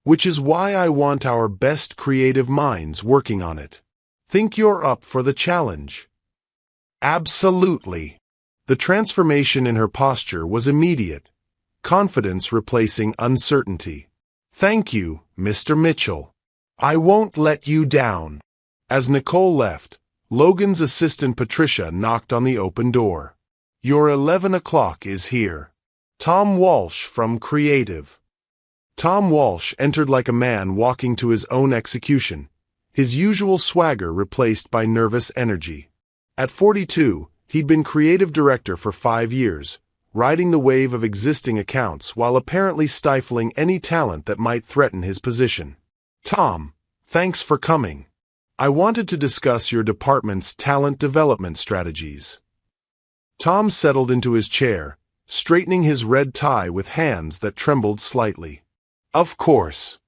Which is why I want our best creative minds working on it. Think you're up for the challenge? Absolutely. The transformation in her posture was immediate, confidence replacing uncertainty. Thank you, Mr. Mitchell. I won't let you down. As Nicole left, Logan's assistant Patricia knocked on the open door. Your 11 o'clock is here. Tom Walsh from Creative. Tom Walsh entered like a man walking to his own execution, his usual swagger replaced by nervous energy. At 42, he'd been creative director for 5 years, riding the wave of existing accounts while apparently stifling any talent that might threaten his position. "Tom, thanks for coming. I wanted to discuss your department's talent development strategies." Tom settled into his chair, straightening his red tie with hands that trembled slightly. "Of course.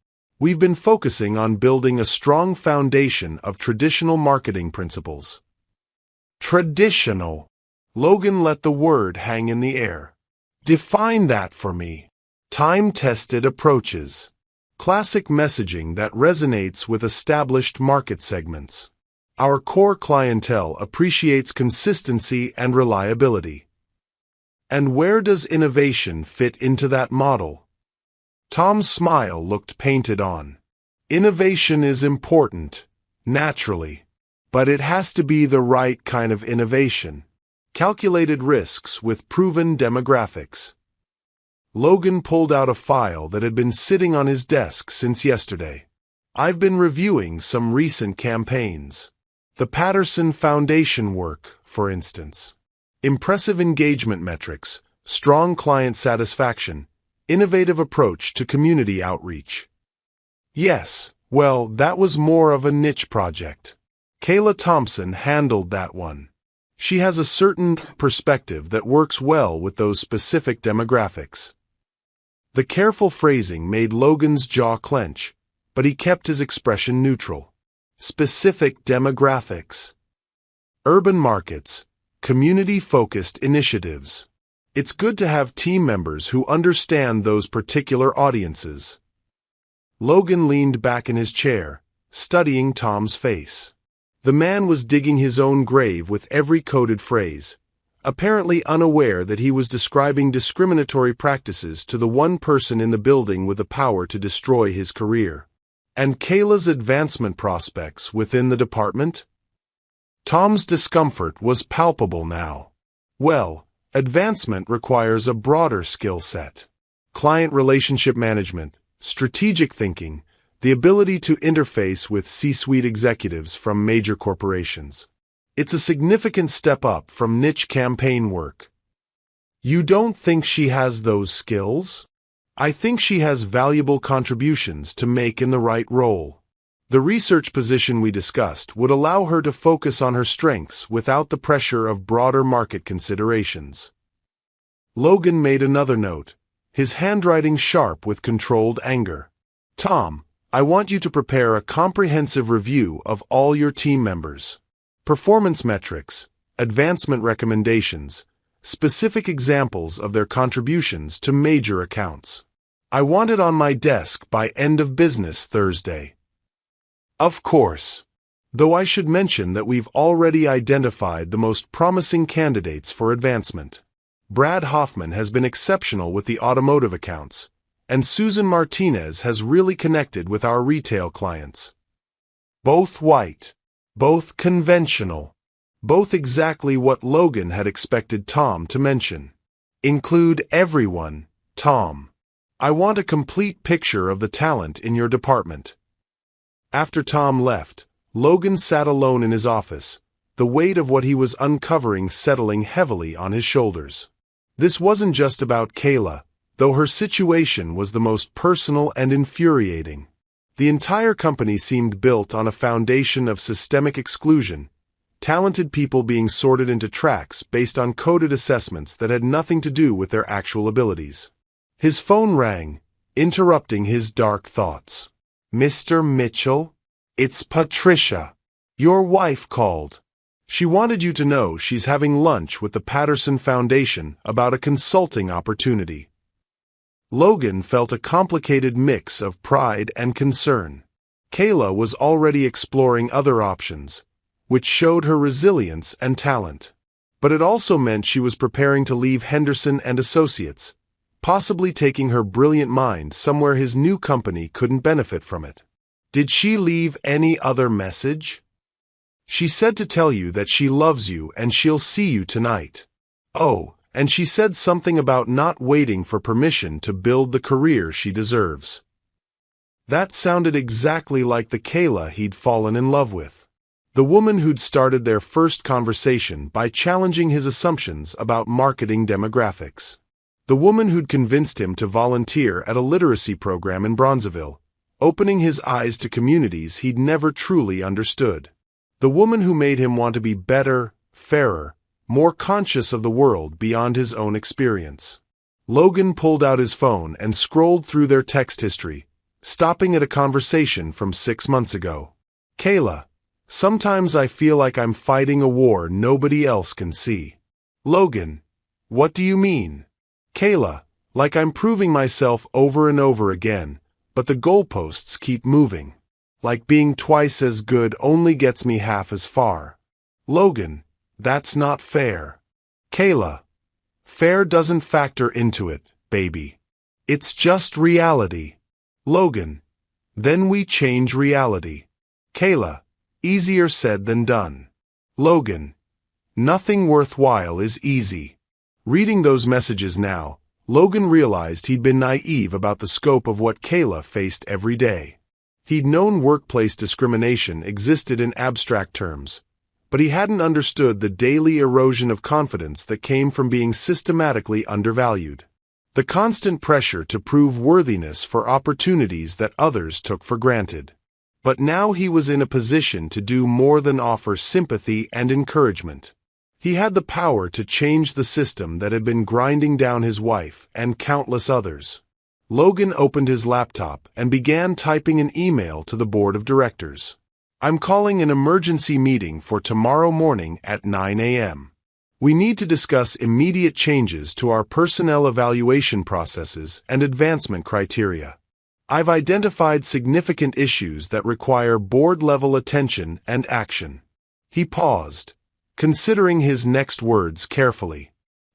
We've been focusing on building a strong foundation of traditional marketing principles." Traditional. Logan let the word hang in the air. "Define that for me." "Time-tested approaches. Classic messaging that resonates with established market segments. Our core clientele appreciates consistency and reliability." "And where does innovation fit into that model?" Tom's smile looked painted on. "Innovation is important, naturally. But it has to be the right kind of innovation. Calculated risks with proven demographics." Logan pulled out a file that had been sitting on his desk since yesterday. "I've been reviewing some recent campaigns. The Patterson Foundation work, for instance. Impressive engagement metrics, strong client satisfaction, innovative approach to community outreach." "Yes, well, that was more of a niche project. Kayla Thompson handled that one. She has a certain perspective that works well with those specific demographics." The careful phrasing made Logan's jaw clench, but he kept his expression neutral. Specific demographics. Urban markets, community-focused initiatives. It's good to have team members who understand those particular audiences. Logan leaned back in his chair, studying Tom's face. The man was digging his own grave with every coded phrase, apparently unaware that he was describing discriminatory practices to the one person in the building with the power to destroy his career. And Kayla's advancement prospects within the department? Tom's discomfort was palpable now. Well, advancement requires a broader skill set. Client relationship management, strategic thinking, the ability to interface with C-suite executives from major corporations. It's a significant step up from niche campaign work. "You don't think she has those skills?" "I think she has valuable contributions to make in the right role. The research position we discussed would allow her to focus on her strengths without the pressure of broader market considerations." Logan made another note, his handwriting sharp with controlled anger. "Tom, I want you to prepare a comprehensive review of all your team members. Performance metrics, advancement recommendations, specific examples of their contributions to major accounts. I want it on my desk by end of business Thursday." "Of course. Though I should mention that we've already identified the most promising candidates for advancement. Brad Hoffman has been exceptional with the automotive accounts, and Susan Martinez has really connected with our retail clients. Both white, both conventional, both exactly what Logan had expected Tom to mention. Include everyone, Tom. I want a complete picture of the talent in your department." After Tom left, Logan sat alone in his office, the weight of what he was uncovering settling heavily on his shoulders. This wasn't just about Kayla, though her situation was the most personal and infuriating. The entire company seemed built on a foundation of systemic exclusion, talented people being sorted into tracks based on coded assessments that had nothing to do with their actual abilities. His phone rang, interrupting his dark thoughts. "Mr. Mitchell? It's Patricia. Your wife called. She wanted you to know she's having lunch with the Patterson Foundation about a consulting opportunity." Logan felt a complicated mix of pride and concern. Kayla was already exploring other options, which showed her resilience and talent. But it also meant she was preparing to leave Henderson and Associates, possibly taking her brilliant mind somewhere his new company couldn't benefit from it. "Did she leave any other message?" "She said to tell you that she loves you and she'll see you tonight. Oh, and she said something about not waiting for permission to build the career she deserves." That sounded exactly like the Kayla he'd fallen in love with. The woman who'd started their first conversation by challenging his assumptions about marketing demographics. The woman who'd convinced him to volunteer at a literacy program in Bronzeville, opening his eyes to communities he'd never truly understood. The woman who made him want to be better, fairer, more conscious of the world beyond his own experience. Logan pulled out his phone and scrolled through their text history, stopping at a conversation from 6 months ago. Kayla, sometimes I feel like I'm fighting a war nobody else can see. Logan, what do you mean? Kayla, like I'm proving myself over and over again, but the goalposts keep moving. Like being twice as good only gets me half as far. Logan, that's not fair. Kayla, fair doesn't factor into it, baby. It's just reality. Logan, then we change reality. Kayla, easier said than done. Logan, nothing worthwhile is easy. Reading those messages now, Logan realized he'd been naive about the scope of what Kayla faced every day. He'd known workplace discrimination existed in abstract terms, but he hadn't understood the daily erosion of confidence that came from being systematically undervalued. The constant pressure to prove worthiness for opportunities that others took for granted. But now he was in a position to do more than offer sympathy and encouragement. He had the power to change the system that had been grinding down his wife and countless others. Logan opened his laptop and began typing an email to the board of directors. I'm calling an emergency meeting for tomorrow morning at 9 a.m. We need to discuss immediate changes to our personnel evaluation processes and advancement criteria. I've identified significant issues that require board-level attention and action. He paused, considering his next words carefully.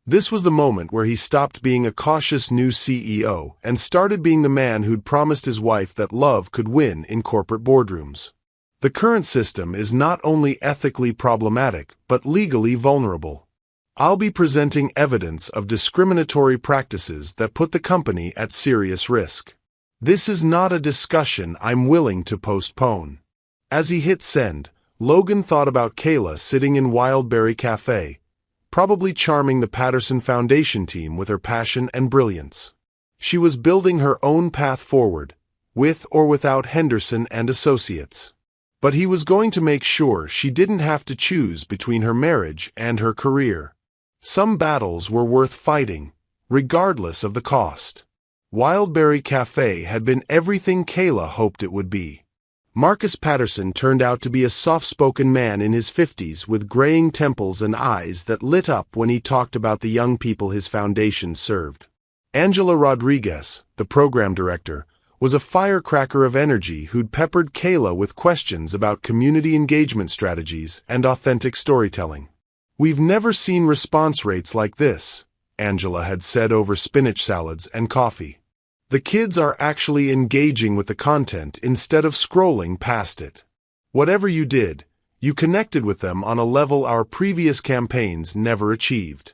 This was the moment where he stopped being a cautious new CEO and started being the man who'd promised his wife that love could win in corporate boardrooms. The current system is not only ethically problematic, but legally vulnerable. I'll be presenting evidence of discriminatory practices that put the company at serious risk. This is not a discussion I'm willing to postpone. As he hit send, Logan thought about Kayla sitting in Wildberry Cafe, probably charming the Patterson Foundation team with her passion and brilliance. She was building her own path forward, with or without Henderson and Associates. But he was going to make sure she didn't have to choose between her marriage and her career. Some battles were worth fighting, regardless of the cost. Wildberry Cafe had been everything Kayla hoped it would be. Marcus Patterson turned out to be a soft-spoken man in his 50s with graying temples and eyes that lit up when he talked about the young people his foundation served. Angela Rodriguez, the program director, was a firecracker of energy who'd peppered Kayla with questions about community engagement strategies and authentic storytelling. We've never seen response rates like this, Angela had said over spinach salads and coffee. The kids are actually engaging with the content instead of scrolling past it. Whatever you did, you connected with them on a level our previous campaigns never achieved.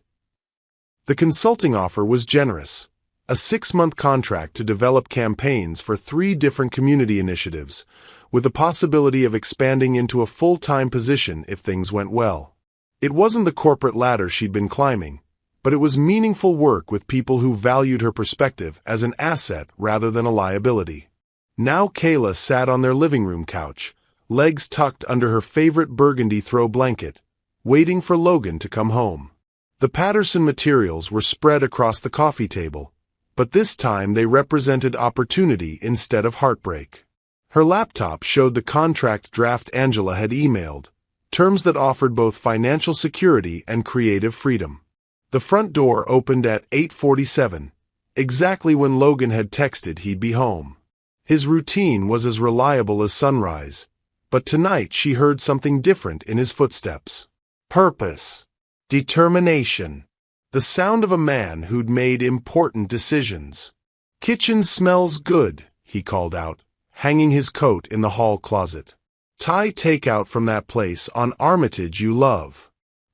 The consulting offer was generous, a 6-month contract to develop campaigns for 3 different community initiatives, with the possibility of expanding into a full-time position if things went well. It wasn't the corporate ladder she'd been climbing, but it was meaningful work with people who valued her perspective as an asset rather than a liability. Now Kayla sat on their living room couch, legs tucked under her favorite burgundy throw blanket, waiting for Logan to come home. The Patterson materials were spread across the coffee table, but this time they represented opportunity instead of heartbreak. Her laptop showed the contract draft Angela had emailed, terms that offered both financial security and creative freedom. The front door opened at 8:47, exactly when Logan had texted he'd be home. His routine was as reliable as sunrise, but tonight she heard something different in his footsteps. Purpose. Determination. The sound of a man who'd made important decisions. Kitchen smells good, he called out, hanging his coat in the hall closet. Thai takeout from that place on Armitage you love.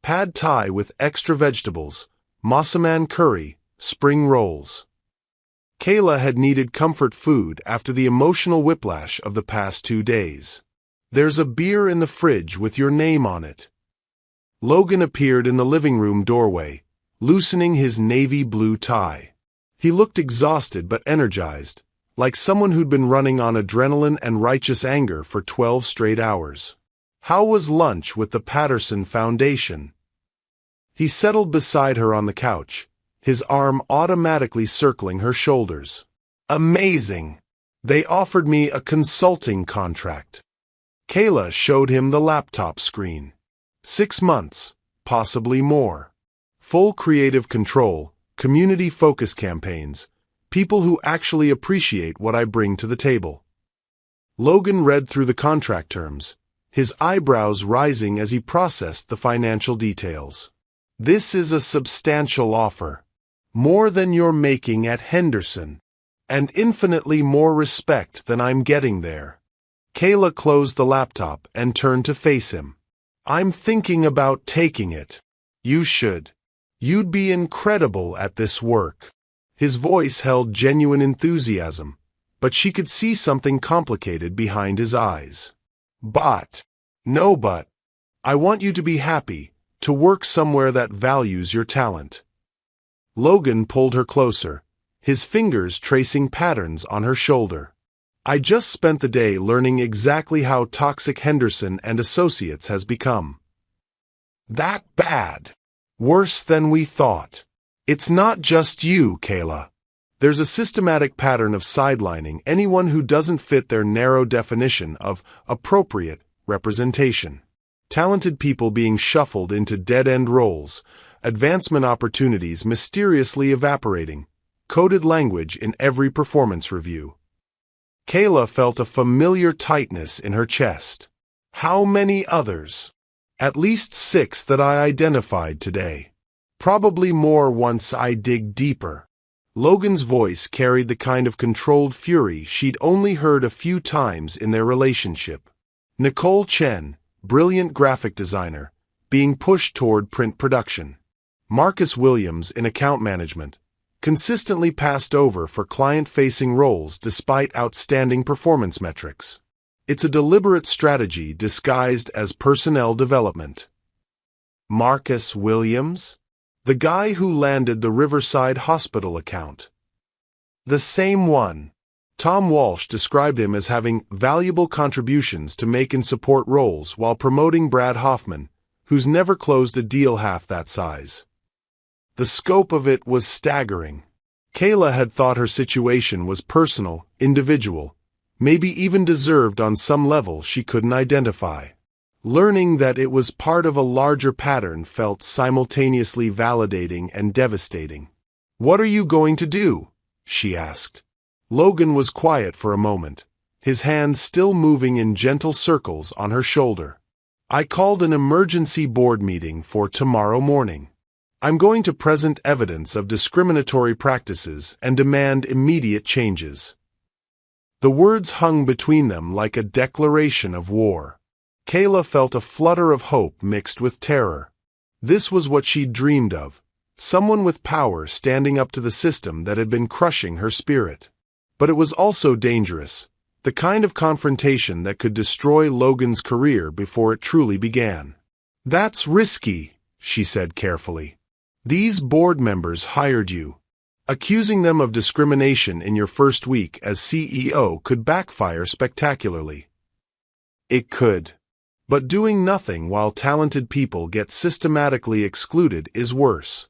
Pad Thai with extra vegetables, massaman curry, spring rolls. Kayla had needed comfort food after the emotional whiplash of the past 2 days. There's a beer in the fridge with your name on it. Logan appeared in the living room doorway, loosening his navy blue tie. He looked exhausted but energized, like someone who'd been running on adrenaline and righteous anger for 12 straight hours. How was lunch with the Patterson Foundation? He settled beside her on the couch, his arm automatically circling her shoulders. Amazing! They offered me a consulting contract. Kayla showed him the laptop screen. 6 months, possibly more. Full creative control, community focus campaigns, people who actually appreciate what I bring to the table. Logan read through the contract terms, his eyebrows rising as he processed the financial details. This is a substantial offer. More than you're making at Henderson. And infinitely more respect than I'm getting there. Kayla closed the laptop and turned to face him. I'm thinking about taking it. You should. You'd be incredible at this work. His voice held genuine enthusiasm, but she could see something complicated behind his eyes. But I want you to be happy, to work somewhere that values your talent. Logan pulled her closer, his fingers tracing patterns on her shoulder. I just spent the day learning exactly how toxic Henderson and Associates has become. That bad. Worse than we thought. It's not just you, Kayla. There's a systematic pattern of sidelining anyone who doesn't fit their narrow definition of appropriate representation. Talented people being shuffled into dead-end roles, advancement opportunities mysteriously evaporating, coded language in every performance review. Kayla felt a familiar tightness in her chest. How many others? At least 6 that I identified today. Probably more once I dig deeper. Logan's voice carried the kind of controlled fury she'd only heard a few times in their relationship. Nicole Chen, brilliant graphic designer, being pushed toward print production. Marcus Williams in account management, consistently passed over for client-facing roles despite outstanding performance metrics. It's a deliberate strategy disguised as personnel development. Marcus Williams? The guy who landed the Riverside Hospital account. The same one. Tom Walsh described him as having valuable contributions to make in support roles while promoting Brad Hoffman, who's never closed a deal half that size. The scope of it was staggering. Kayla had thought her situation was personal, individual, maybe even deserved on some level she couldn't identify. Learning that it was part of a larger pattern felt simultaneously validating and devastating. "What are you going to do?" she asked. Logan was quiet for a moment, his hand still moving in gentle circles on her shoulder. "I called an emergency board meeting for tomorrow morning. I'm going to present evidence of discriminatory practices and demand immediate changes." The words hung between them like a declaration of war. Kayla felt a flutter of hope mixed with terror. This was what she'd dreamed of, someone with power standing up to the system that had been crushing her spirit. But it was also dangerous, the kind of confrontation that could destroy Logan's career before it truly began. "That's risky," she said carefully. "These board members hired you. Accusing them of discrimination in your first week as CEO could backfire spectacularly." It could. But doing nothing while talented people get systematically excluded is worse.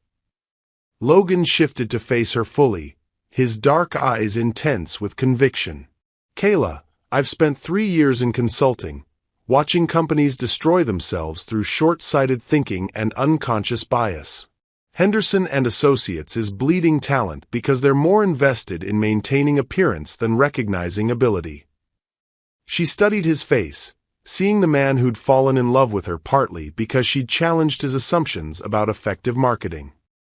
Logan shifted to face her fully, his dark eyes intense with conviction. "Kayla, I've spent 3 years in consulting, watching companies destroy themselves through short-sighted thinking and unconscious bias. Henderson and Associates is bleeding talent because they're more invested in maintaining appearance than recognizing ability." She studied his face, seeing the man who'd fallen in love with her partly because she'd challenged his assumptions about effective marketing.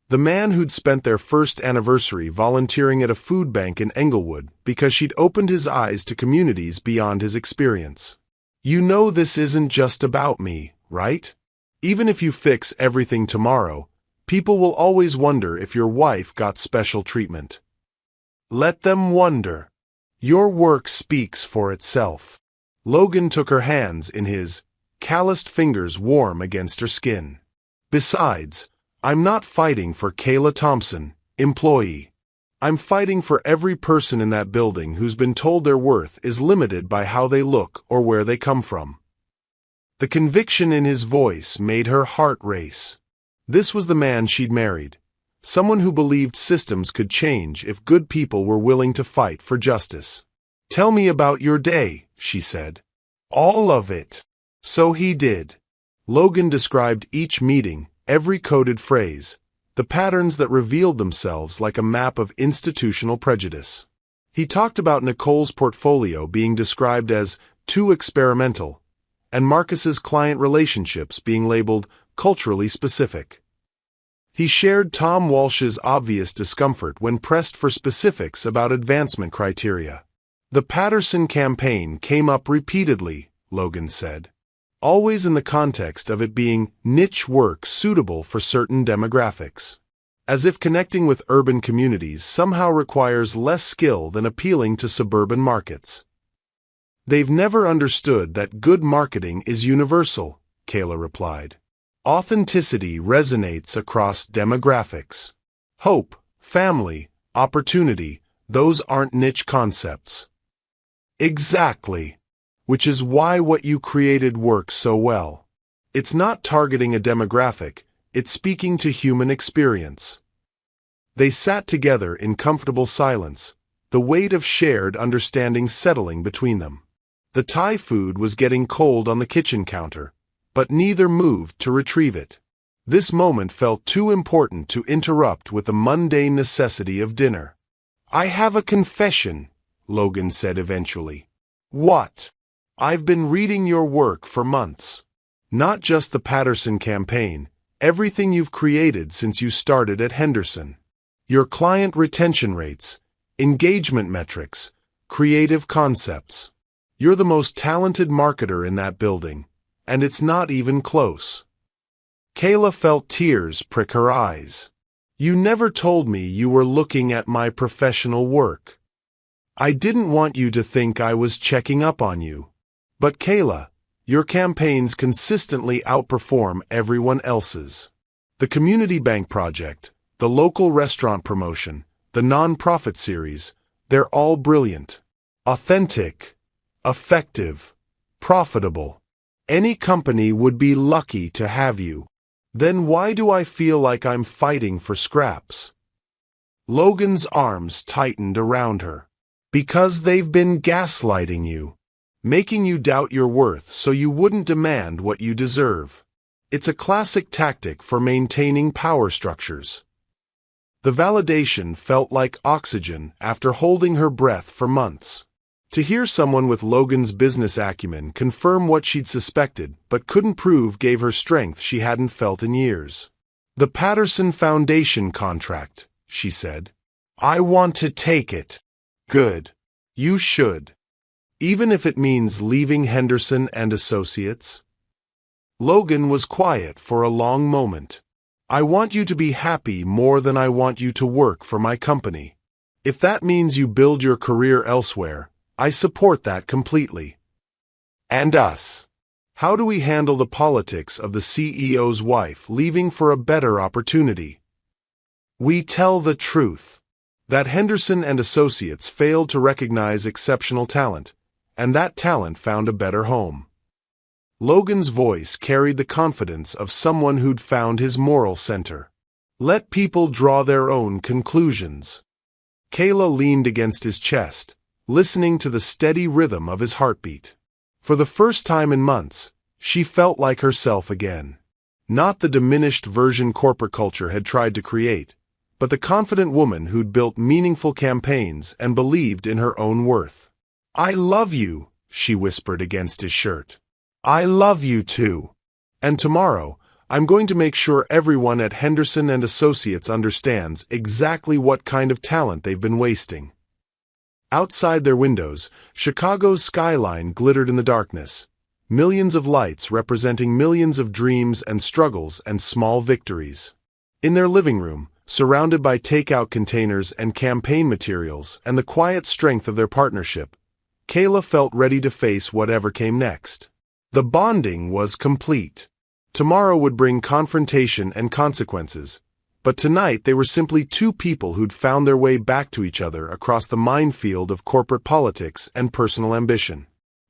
The man who'd spent their first anniversary volunteering at a food bank in Englewood because she'd opened his eyes to communities beyond his experience. "You know this isn't just about me, right? Even if you fix everything tomorrow, people will always wonder if your wife got special treatment. Let them wonder. Your work speaks for itself." Logan took her hands in his, calloused fingers warm against her skin. Besides, I'm not fighting for Kayla Thompson, employee. I'm fighting for every person in that building who's been told their worth is limited by how they look or where they come from. The conviction in his voice made her heart race. This was the man she'd married, someone who believed systems could change if good people were willing to fight for justice. "Tell me about your day," she said. "All of it." So he did. Logan described each meeting, every coded phrase, the patterns that revealed themselves like a map of institutional prejudice. He talked about Nicole's portfolio being described as too experimental, and Marcus's client relationships being labeled culturally specific. He shared Tom Walsh's obvious discomfort when pressed for specifics about advancement criteria. The Patterson campaign came up repeatedly, Logan said, always in the context of it being niche work suitable for certain demographics. As if connecting with urban communities somehow requires less skill than appealing to suburban markets. "They've never understood that good marketing is universal," Kayla replied. "Authenticity resonates across demographics. Hope, family, opportunity, those aren't niche concepts." Exactly. Which is why what you created works so well. It's not targeting a demographic, it's speaking to human experience. They sat together in comfortable silence, the weight of shared understanding settling between them. The Thai food was getting cold on the kitchen counter, but neither moved to retrieve it. This moment felt too important to interrupt with the mundane necessity of dinner. "I have a confession," Logan said eventually. "What?" "I've been reading your work for months. Not just the Patterson campaign, everything you've created since you started at Henderson. Your client retention rates, engagement metrics, creative concepts. You're the most talented marketer in that building, and it's not even close." Kayla felt tears prick her eyes. "You never told me you were looking at my professional work. I didn't want you to think I was checking up on you. But Kayla, your campaigns consistently outperform everyone else's. The community bank project, the local restaurant promotion, the nonprofit series, they're all brilliant. Authentic, effective, profitable. Any company would be lucky to have you. Then why do I feel like I'm fighting for scraps?" Logan's arms tightened around her. "Because they've been gaslighting you. Making you doubt your worth so you wouldn't demand what you deserve. It's a classic tactic for maintaining power structures." The validation felt like oxygen after holding her breath for months. To hear someone with Logan's business acumen confirm what she'd suspected but couldn't prove gave her strength she hadn't felt in years. "The Patterson Foundation contract," she said. "I want to take it." "Good. You should. Even if it means leaving Henderson and Associates." Logan was quiet for a long moment. "I want you to be happy more than I want you to work for my company. If that means you build your career elsewhere, I support that completely." "And us? How do we handle the politics of the CEO's wife leaving for a better opportunity?" "We tell the truth. That Henderson and Associates failed to recognize exceptional talent, and that talent found a better home." Logan's voice carried the confidence of someone who'd found his moral center. "Let people draw their own conclusions." Kayla leaned against his chest, listening to the steady rhythm of his heartbeat. For the first time in months, she felt like herself again. Not the diminished version corporate culture had tried to create, but the confident woman who'd built meaningful campaigns and believed in her own worth. "I love you," she whispered against his shirt. "I love you too. And tomorrow, I'm going to make sure everyone at Henderson and Associates understands exactly what kind of talent they've been wasting." Outside their windows, Chicago's skyline glittered in the darkness, millions of lights representing millions of dreams and struggles and small victories. In their living room, surrounded by takeout containers and campaign materials and the quiet strength of their partnership, Kayla felt ready to face whatever came next. The bonding was complete. Tomorrow would bring confrontation and consequences, but tonight they were simply two people who'd found their way back to each other across the minefield of corporate politics and personal ambition.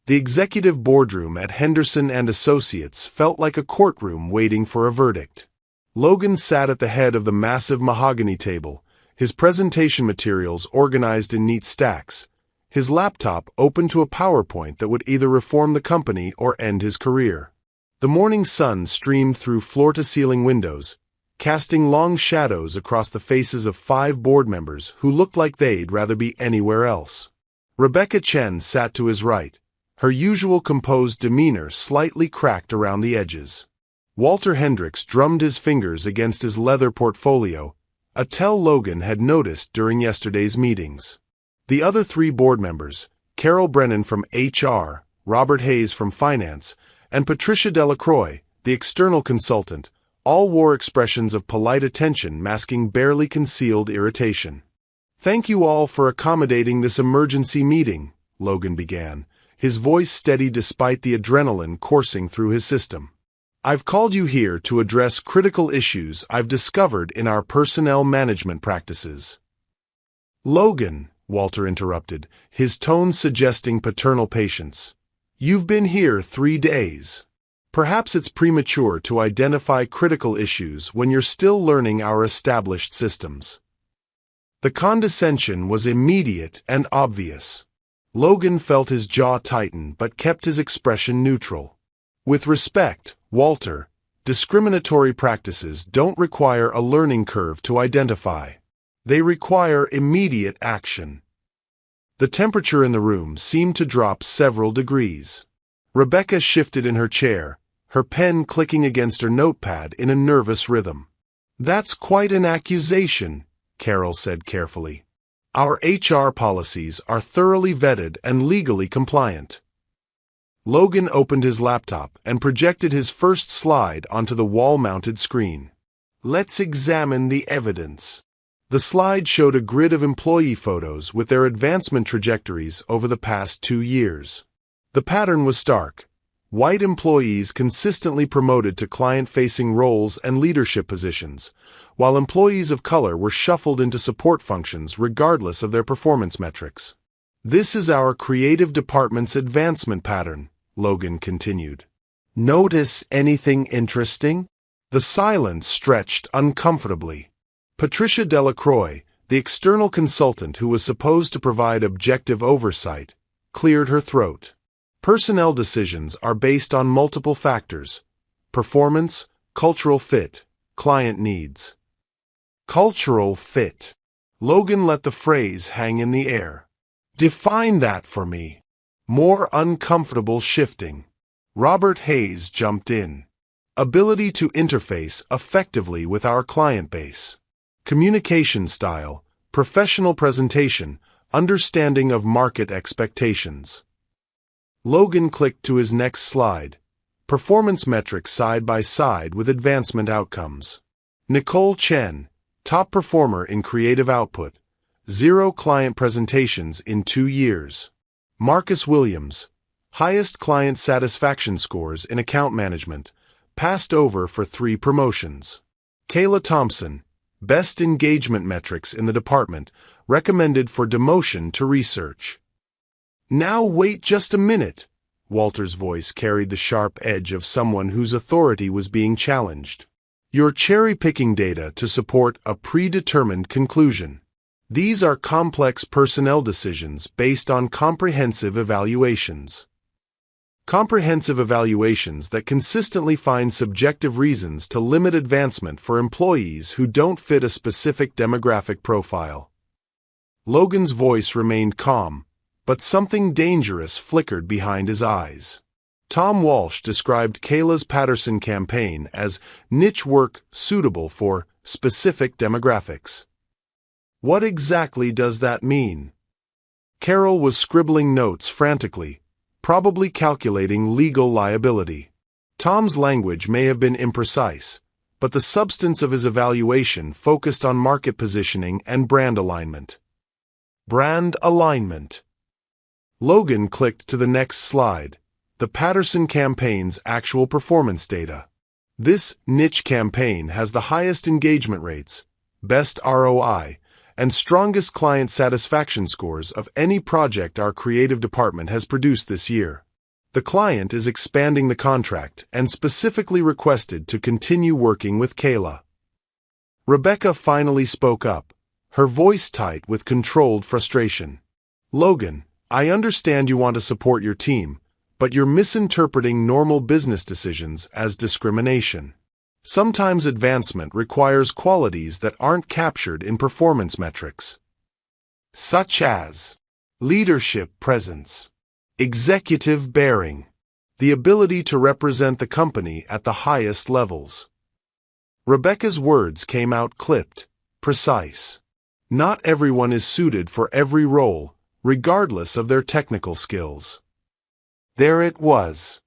The executive boardroom at Henderson and Associates felt like a courtroom waiting for a verdict. Logan sat at the head of the massive mahogany table, his presentation materials organized in neat stacks, his laptop open to a PowerPoint that would either reform the company or end his career. The morning sun streamed through floor-to-ceiling windows, casting long shadows across the faces of 5 board members who looked like they'd rather be anywhere else. Rebecca Chen sat to his right, her usual composed demeanor slightly cracked around the edges. Walter Hendricks drummed his fingers against his leather portfolio, a tell Logan had noticed during yesterday's meetings. The other 3 board members, Carol Brennan from HR, Robert Hayes from Finance, and Patricia Delacroix, the external consultant, all wore expressions of polite attention masking barely concealed irritation. "Thank you all for accommodating this emergency meeting," Logan began, his voice steady despite the adrenaline coursing through his system. "I've called you here to address critical issues I've discovered in our personnel management practices." "Logan," Walter interrupted, his tone suggesting paternal patience. "You've been here 3 days. Perhaps it's premature to identify critical issues when you're still learning our established systems." The condescension was immediate and obvious. Logan felt his jaw tighten but kept his expression neutral. "With respect, Walter, discriminatory practices don't require a learning curve to identify. They require immediate action." The temperature in the room seemed to drop several degrees. Rebecca shifted in her chair, her pen clicking against her notepad in a nervous rhythm. "That's quite an accusation," Carol said carefully. "Our HR policies are thoroughly vetted and legally compliant." Logan opened his laptop and projected his first slide onto the wall-mounted screen. "Let's examine the evidence." The slide showed a grid of employee photos with their advancement trajectories over the past 2 years. The pattern was stark. White employees consistently promoted to client-facing roles and leadership positions, while employees of color were shuffled into support functions regardless of their performance metrics. "This is our creative department's advancement pattern," Logan continued. "Notice anything interesting?" The silence stretched uncomfortably. Patricia Delacroix, the external consultant who was supposed to provide objective oversight, cleared her throat. "Personnel decisions are based on multiple factors: performance, cultural fit, client needs." Cultural fit. Logan let the phrase hang in the air. "Define that for me." More uncomfortable shifting. Robert Hayes jumped in. "Ability to interface effectively with our client base. Communication style, professional presentation, understanding of market expectations." Logan clicked to his next slide. Performance metrics side by side with advancement outcomes. Nicole Chen, top performer in creative output, 0 client presentations in 2 years. Marcus Williams, highest client satisfaction scores in account management, passed over for 3 promotions. Kayla Thompson, best engagement metrics in the department, recommended for demotion to research. "Now wait just a minute." Walter's voice carried the sharp edge of someone whose authority was being challenged. "You're cherry-picking data to support a predetermined conclusion. These are complex personnel decisions based on comprehensive evaluations. Comprehensive evaluations that consistently find subjective reasons to limit advancement for employees who don't fit a specific demographic profile." Logan's voice remained calm, but something dangerous flickered behind his eyes. Tom Walsh described Kayla's Patterson campaign as niche work suitable for specific demographics. What exactly does that mean? Carol was scribbling notes frantically, probably calculating legal liability. Tom's language may have been imprecise, but the substance of his evaluation focused on market positioning and brand alignment. Brand alignment. Logan clicked to the next slide, the Patterson campaign's actual performance data. This niche campaign has the highest engagement rates, best ROI, and strongest client satisfaction scores of any project our creative department has produced this year. The client is expanding the contract and specifically requested to continue working with Kayla. Rebecca finally spoke up, her voice tight with controlled frustration. Logan, I understand you want to support your team, but you're misinterpreting normal business decisions as discrimination. Sometimes advancement requires qualities that aren't captured in performance metrics, such as leadership presence, executive bearing, the ability to represent the company at the highest levels. Rebecca's words came out clipped, precise. Not everyone is suited for every role, regardless of their technical skills. There it was.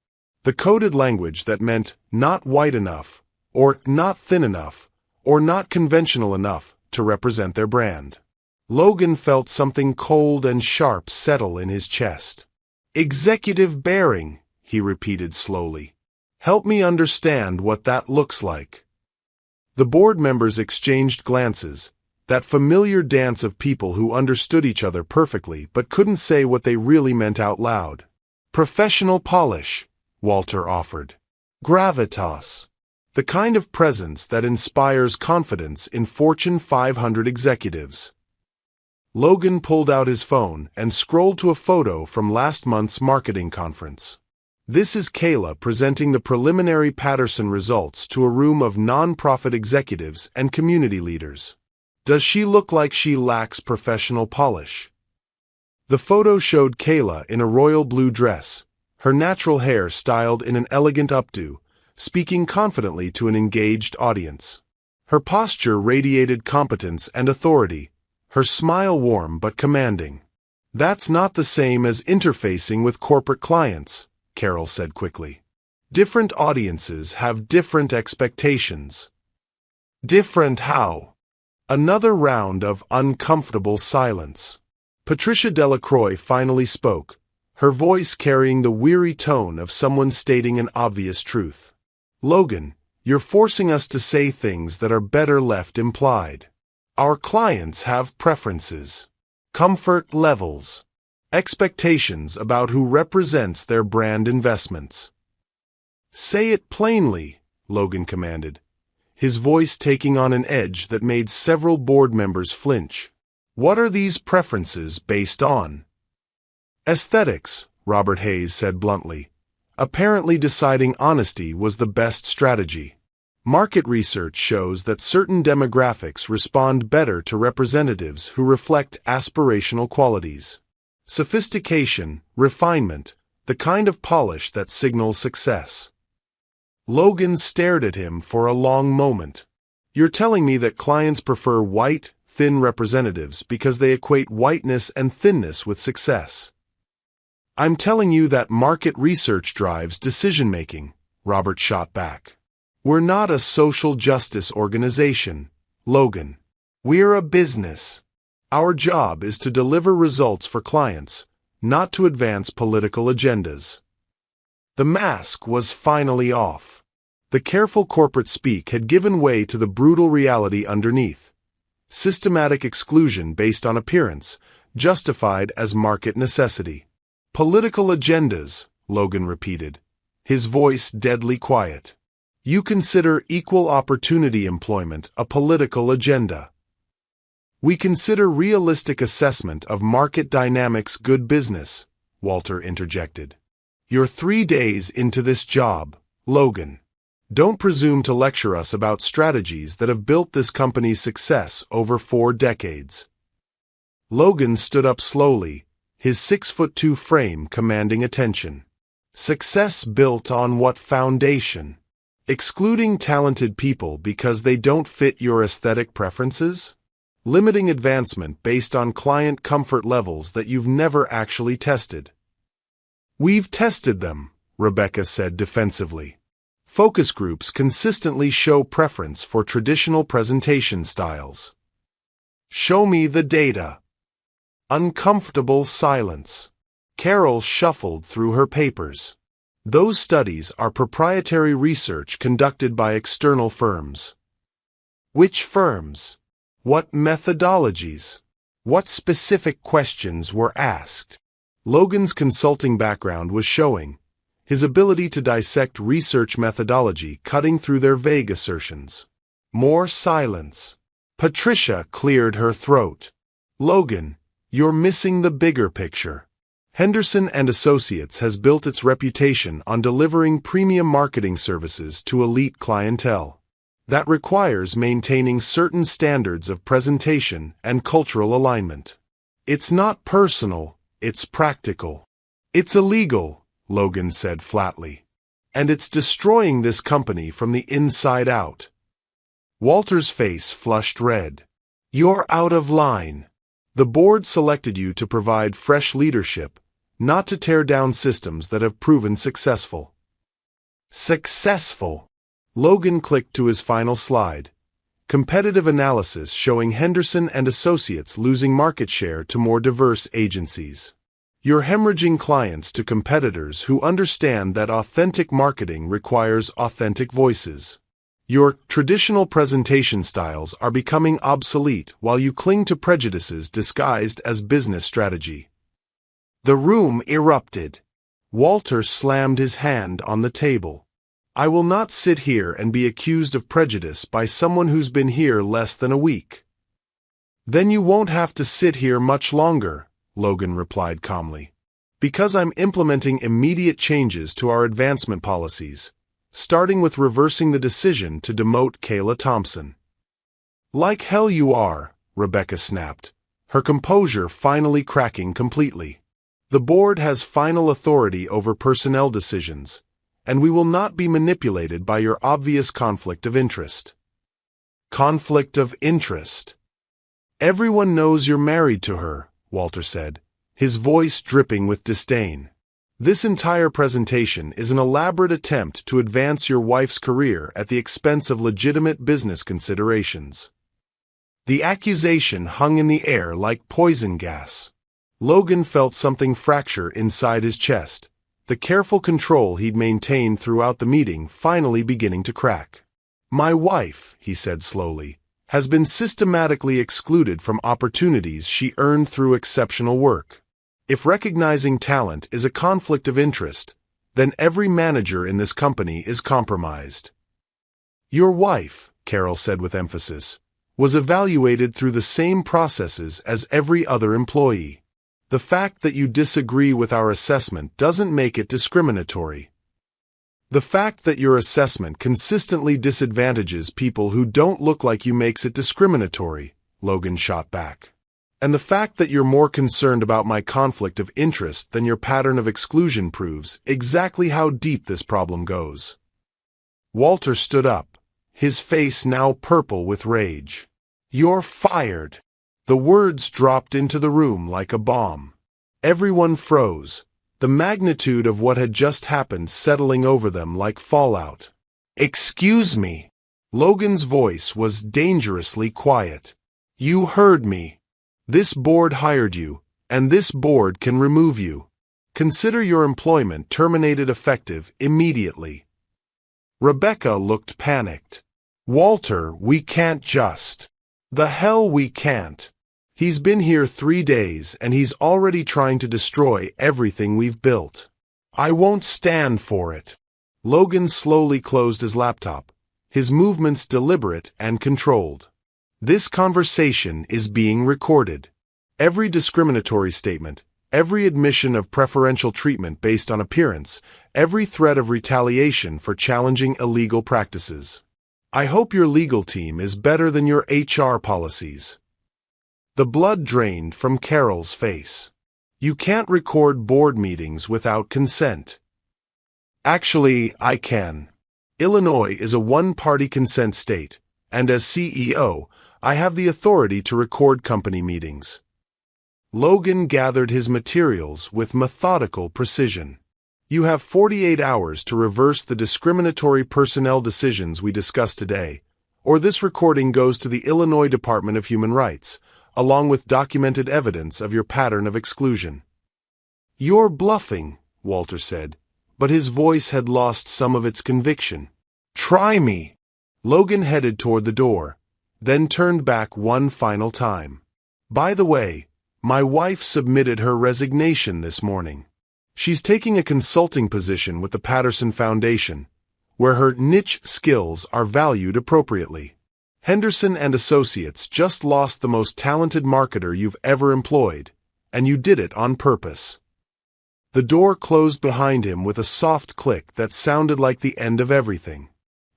The coded language that meant not white enough, or not thin enough, or not conventional enough to represent their brand. Logan felt something cold and sharp settle in his chest. Executive bearing, he repeated slowly. Help me understand what that looks like. The board members exchanged glances, that familiar dance of people who understood each other perfectly but couldn't say what they really meant out loud. Professional polish, Walter offered. Gravitas. The kind of presence that inspires confidence in Fortune 500 executives. Logan pulled out his phone and scrolled to a photo from last month's marketing conference. This is Kayla presenting the preliminary Patterson results to a room of nonprofit executives and community leaders. Does she look like she lacks professional polish? The photo showed Kayla in a royal blue dress, her natural hair styled in an elegant updo, speaking confidently to an engaged audience. Her posture radiated competence and authority, her smile warm but commanding. That's not the same as interfacing with corporate clients, Carol said quickly. Different audiences have different expectations. Different how? Another round of uncomfortable silence. Patricia Delacroix finally spoke, her voice carrying the weary tone of someone stating an obvious truth. Logan, you're forcing us to say things that are better left implied. Our clients have preferences, comfort levels, expectations about who represents their brand investments. Say it plainly, Logan commanded, his voice taking on an edge that made several board members flinch. What are these preferences based on? Aesthetics, Robert Hayes said bluntly, apparently deciding honesty was the best strategy. Market research shows that certain demographics respond better to representatives who reflect aspirational qualities. Sophistication, refinement, the kind of polish that signals success. Logan stared at him for a long moment. You're telling me that clients prefer white, thin representatives because they equate whiteness and thinness with success. I'm telling you that market research drives decision-making, Robert shot back. We're not a social justice organization, Logan. We're a business. Our job is to deliver results for clients, not to advance political agendas. The mask was finally off. The careful corporate speak had given way to the brutal reality underneath. Systematic exclusion based on appearance, justified as market necessity. Political agendas, Logan repeated, his voice deadly quiet. You consider equal opportunity employment a political agenda. We consider realistic assessment of market dynamics good business, Walter interjected. You're 3 days into this job, Logan. Don't presume to lecture us about strategies that have built this company's success over 4 decades. Logan stood up slowly, his 6'2" frame commanding attention. Success built on what foundation? Excluding talented people because they don't fit your aesthetic preferences? Limiting advancement based on client comfort levels that you've never actually tested? We've tested them, Rebecca said defensively. Focus groups consistently show preference for traditional presentation styles. Show me the data. Uncomfortable silence. Carol shuffled through her papers. Those studies are proprietary research conducted by external firms. Which firms? What methodologies? What specific questions were asked? Logan's consulting background was showing, his ability to dissect research methodology cutting through their vague assertions. More silence. Patricia cleared her throat. Logan, you're missing the bigger picture. Henderson and Associates has built its reputation on delivering premium marketing services to elite clientele. That requires maintaining certain standards of presentation and cultural alignment. It's not personal, it's practical. It's illegal, Logan said flatly. And it's destroying this company from the inside out. Walter's face flushed red. You're out of line. The board selected you to provide fresh leadership, not to tear down systems that have proven successful. Successful! Logan clicked to his final slide. Competitive analysis showing Henderson and Associates losing market share to more diverse agencies. You're hemorrhaging clients to competitors who understand that authentic marketing requires authentic voices. Your traditional presentation styles are becoming obsolete while you cling to prejudices disguised as business strategy. The room erupted. Walter slammed his hand on the table. I will not sit here and be accused of prejudice by someone who's been here less than a week. Then you won't have to sit here much longer, Logan replied calmly. Because I'm implementing immediate changes to our advancement policies, starting with reversing the decision to demote Kayla Thompson. Like hell you are, Rebecca snapped, her composure finally cracking completely. The board has final authority over personnel decisions, and we will not be manipulated by your obvious conflict of interest. Conflict of interest. Everyone knows you're married to her, Walter said, his voice dripping with disdain. This entire presentation is an elaborate attempt to advance your wife's career at the expense of legitimate business considerations. The accusation hung in the air like poison gas. Logan felt something fracture inside his chest, the careful control he'd maintained throughout the meeting finally beginning to crack. My wife, he said slowly, has been systematically excluded from opportunities she earned through exceptional work. If recognizing talent is a conflict of interest, then every manager in this company is compromised. Your wife, Carol said with emphasis, was evaluated through the same processes as every other employee. The fact that you disagree with our assessment doesn't make it discriminatory. The fact that your assessment consistently disadvantages people who don't look like you makes it discriminatory, Logan shot back. And the fact that you're more concerned about my conflict of interest than your pattern of exclusion proves exactly how deep this problem goes. Walter stood up, his face now purple with rage. You're fired. The words dropped into the room like a bomb. Everyone froze, the magnitude of what had just happened settling over them like fallout. Excuse me. Logan's voice was dangerously quiet. You heard me. This board hired you, and this board can remove you. Consider your employment terminated effective immediately. Rebecca looked panicked. Walter, we can't just. The hell we can't. He's been here 3 days and he's already trying to destroy everything we've built. I won't stand for it. Logan slowly closed his laptop, his movements deliberate and controlled. This conversation is being recorded. Every discriminatory statement, every admission of preferential treatment based on appearance, every threat of retaliation for challenging illegal practices. I hope your legal team is better than your HR policies. The blood drained from Carol's face. You can't record board meetings without consent. Actually, I can. Illinois is a one-party consent state, and as CEO, I have the authority to record company meetings. Logan gathered his materials with methodical precision. You have 48 hours to reverse the discriminatory personnel decisions we discussed today, or this recording goes to the Illinois Department of Human Rights, along with documented evidence of your pattern of exclusion. "You're bluffing," Walter said, but his voice had lost some of its conviction. "Try me." Logan headed toward the door, then turned back one final time. "By the way, my wife submitted her resignation this morning. She's taking a consulting position with the Patterson Foundation, where her niche skills are valued appropriately. Henderson and Associates just lost the most talented marketer you've ever employed, and you did it on purpose." The door closed behind him with a soft click that sounded like the end of everything.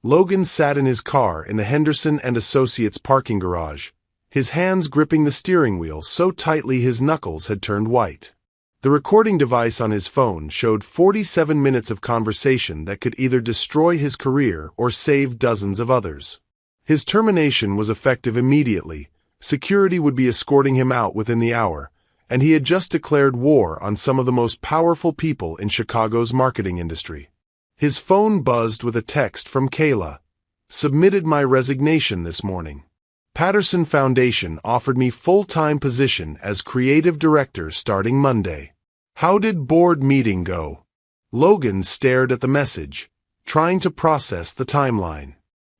Logan sat in his car in the Henderson and Associates parking garage, his hands gripping the steering wheel so tightly his knuckles had turned white. The recording device on his phone showed 47 minutes of conversation that could either destroy his career or save dozens of others. His termination was effective immediately, security would be escorting him out within the hour, and he had just declared war on some of the most powerful people in Chicago's marketing industry. His phone buzzed with a text from Kayla. "Submitted my resignation this morning. Patterson Foundation offered me full-time position as creative director starting Monday. How did board meeting go?" Logan stared at the message, trying to process the timeline.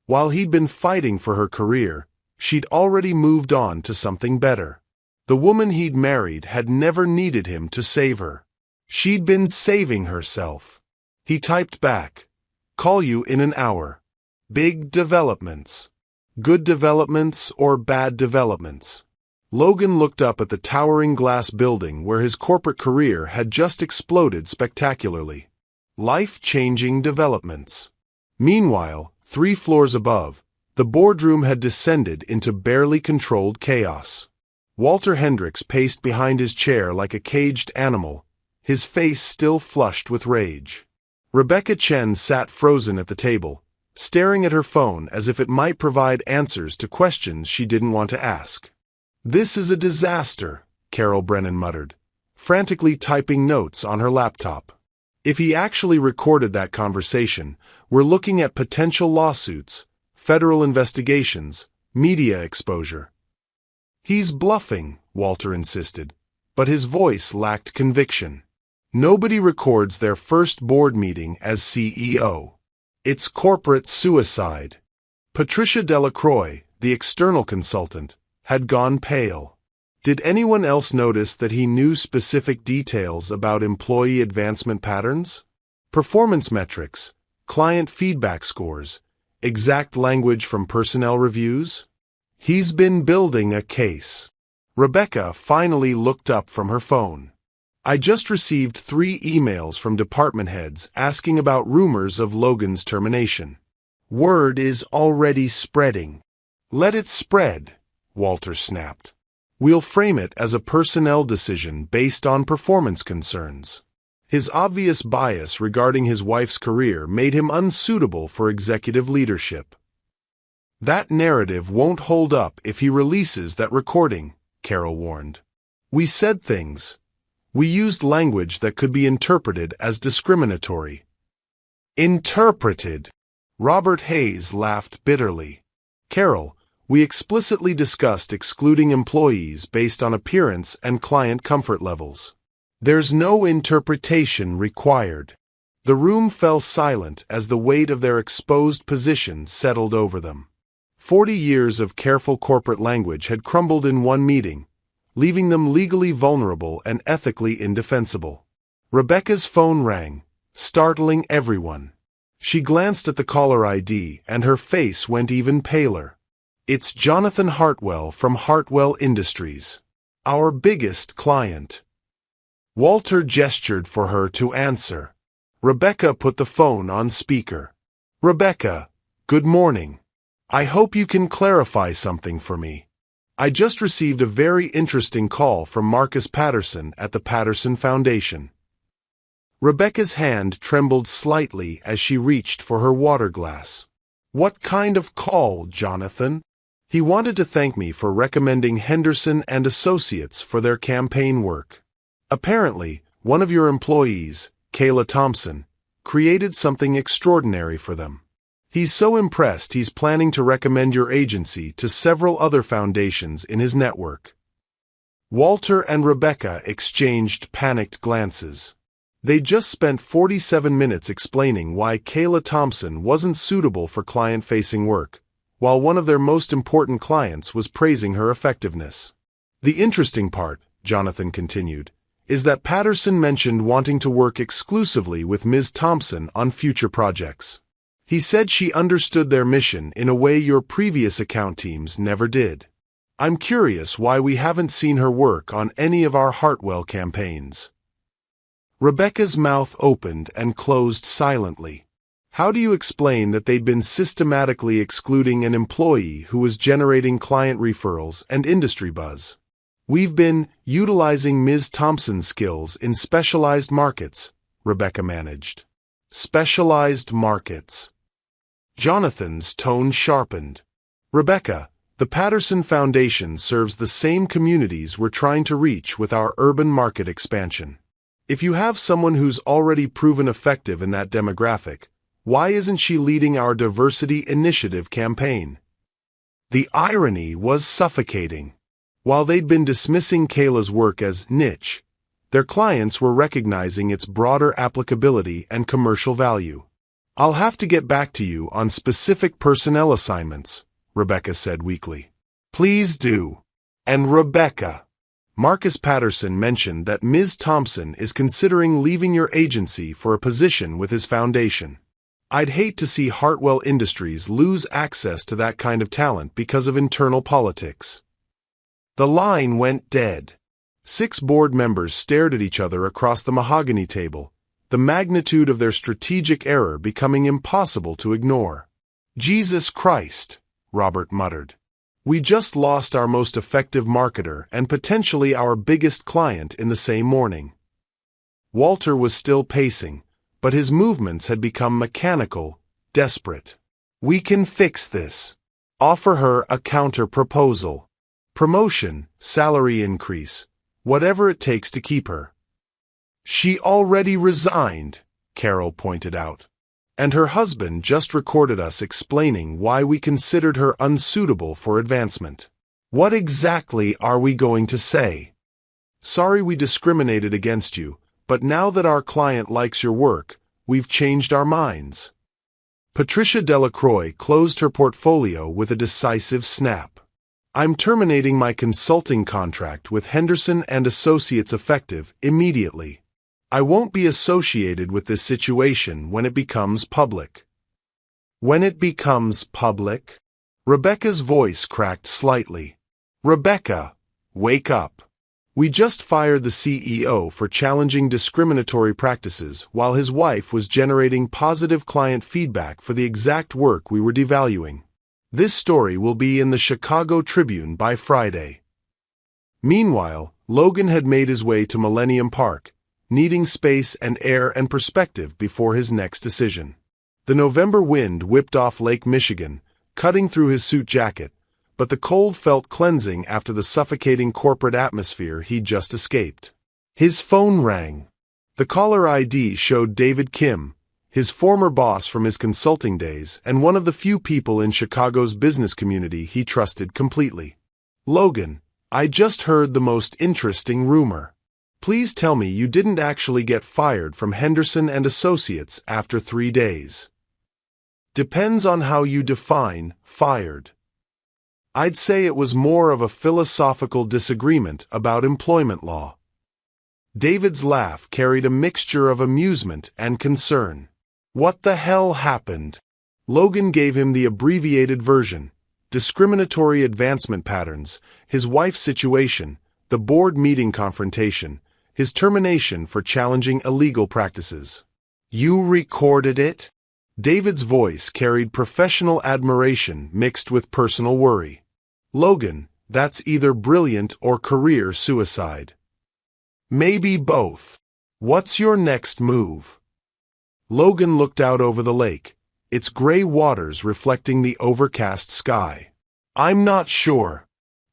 While he'd been fighting for her career, she'd already moved on to something better. The woman he'd married had never needed him to save her. She'd been saving herself. He typed back, "Call you in an hour. Big developments. Good developments or bad developments?" Logan looked up at the towering glass building where his corporate career had just exploded spectacularly. Life-changing developments. Meanwhile, 3 floors above, the boardroom had descended into barely controlled chaos. Walter Hendricks paced behind his chair like a caged animal, his face still flushed with rage. Rebecca Chen sat frozen at the table, staring at her phone as if it might provide answers to questions she didn't want to ask. "This is a disaster," Carol Brennan muttered, frantically typing notes on her laptop. If he actually recorded that conversation, we're looking at potential lawsuits, federal investigations, media exposure. "He's bluffing," Walter insisted, but his voice lacked conviction. "Nobody records their first board meeting as CEO. It's corporate suicide." Patricia Delacroix, the external consultant, had gone pale. Did anyone else notice that he knew specific details about employee advancement patterns? Performance metrics, client feedback scores, exact language from personnel reviews? He's been building a case. Rebecca finally looked up from her phone. "I just received 3 emails from department heads asking about rumors of Logan's termination. Word is already spreading." "Let it spread," Walter snapped. "We'll frame it as a personnel decision based on performance concerns." His obvious bias regarding his wife's career made him unsuitable for executive leadership. "That narrative won't hold up if he releases that recording," Carol warned. "We said things. We used language that could be interpreted as discriminatory." "Interpreted?" Robert Hayes laughed bitterly. "Carol, we explicitly discussed excluding employees based on appearance and client comfort levels. There's no interpretation required." The room fell silent as the weight of their exposed position settled over them. 40 years of careful corporate language had crumbled in one meeting, leaving them legally vulnerable and ethically indefensible. Rebecca's phone rang, startling everyone. She glanced at the caller ID and her face went even paler. "It's Jonathan Hartwell from Hartwell Industries, our biggest client." Walter gestured for her to answer. Rebecca put the phone on speaker. "Rebecca, good morning. I hope you can clarify something for me. I just received a very interesting call from Marcus Patterson at the Patterson Foundation." Rebecca's hand trembled slightly as she reached for her water glass. "What kind of call, Jonathan?" "He wanted to thank me for recommending Henderson and Associates for their campaign work. Apparently, one of your employees, Kayla Thompson, created something extraordinary for them. He's so impressed he's planning to recommend your agency to several other foundations in his network." Walter and Rebecca exchanged panicked glances. They'd just spent 47 minutes explaining why Kayla Thompson wasn't suitable for client-facing work, while one of their most important clients was praising her effectiveness. The interesting part, Jonathan continued, is that Patterson mentioned wanting to work exclusively with Ms. Thompson on future projects. He said she understood their mission in a way your previous account teams never did. I'm curious why we haven't seen her work on any of our Hartwell campaigns. Rebecca's mouth opened and closed silently. How do you explain that they'd been systematically excluding an employee who was generating client referrals and industry buzz? We've been utilizing Ms. Thompson's skills in specialized markets, Rebecca managed. Specialized markets. Jonathan's tone sharpened. Rebecca, the Patterson Foundation serves the same communities we're trying to reach with our urban market expansion. If you have someone who's already proven effective in that demographic, why isn't she leading our diversity initiative campaign? The irony was suffocating. While they'd been dismissing Kayla's work as niche, their clients were recognizing its broader applicability and commercial value. I'll have to get back to you on specific personnel assignments, Rebecca said weakly. Please do. And Rebecca, Marcus Patterson mentioned that Ms. Thompson is considering leaving your agency for a position with his foundation. I'd hate to see Hartwell Industries lose access to that kind of talent because of internal politics. The line went dead. 6 board members stared at each other across the mahogany table, the magnitude of their strategic error becoming impossible to ignore. Jesus Christ, Robert muttered. We just lost our most effective marketer and potentially our biggest client in the same morning. Walter was still pacing, but his movements had become mechanical, desperate. We can fix this. Offer her a counter-proposal. Promotion, salary increase, whatever it takes to keep her. She already resigned, Carol pointed out. And her husband just recorded us explaining why we considered her unsuitable for advancement. What exactly are we going to say? Sorry we discriminated against you, but now that our client likes your work, we've changed our minds. Patricia Delacroix closed her portfolio with a decisive snap. I'm terminating my consulting contract with Henderson and Associates effective immediately. I won't be associated with this situation when it becomes public. When it becomes public? Rebecca's voice cracked slightly. Rebecca, wake up. We just fired the CEO for challenging discriminatory practices while his wife was generating positive client feedback for the exact work we were devaluing. This story will be in the Chicago Tribune by Friday. Meanwhile, Logan had made his way to Millennium Park, needing space and air and perspective before his next decision. The November wind whipped off Lake Michigan, cutting through his suit jacket, but the cold felt cleansing after the suffocating corporate atmosphere he'd just escaped. His phone rang. The caller ID showed David Kim, his former boss from his consulting days and one of the few people in Chicago's business community he trusted completely. Logan, I just heard the most interesting rumor. Please tell me you didn't actually get fired from Henderson and Associates after 3 days. Depends on how you define fired. I'd say it was more of a philosophical disagreement about employment law. David's laugh carried a mixture of amusement and concern. What the hell happened? Logan gave him the abbreviated version: discriminatory advancement patterns, his wife's situation, the board meeting confrontation, his termination for challenging illegal practices. You recorded it? David's voice carried professional admiration mixed with personal worry. Logan, that's either brilliant or career suicide. Maybe both. What's your next move? Logan looked out over the lake, its gray waters reflecting the overcast sky. I'm not sure.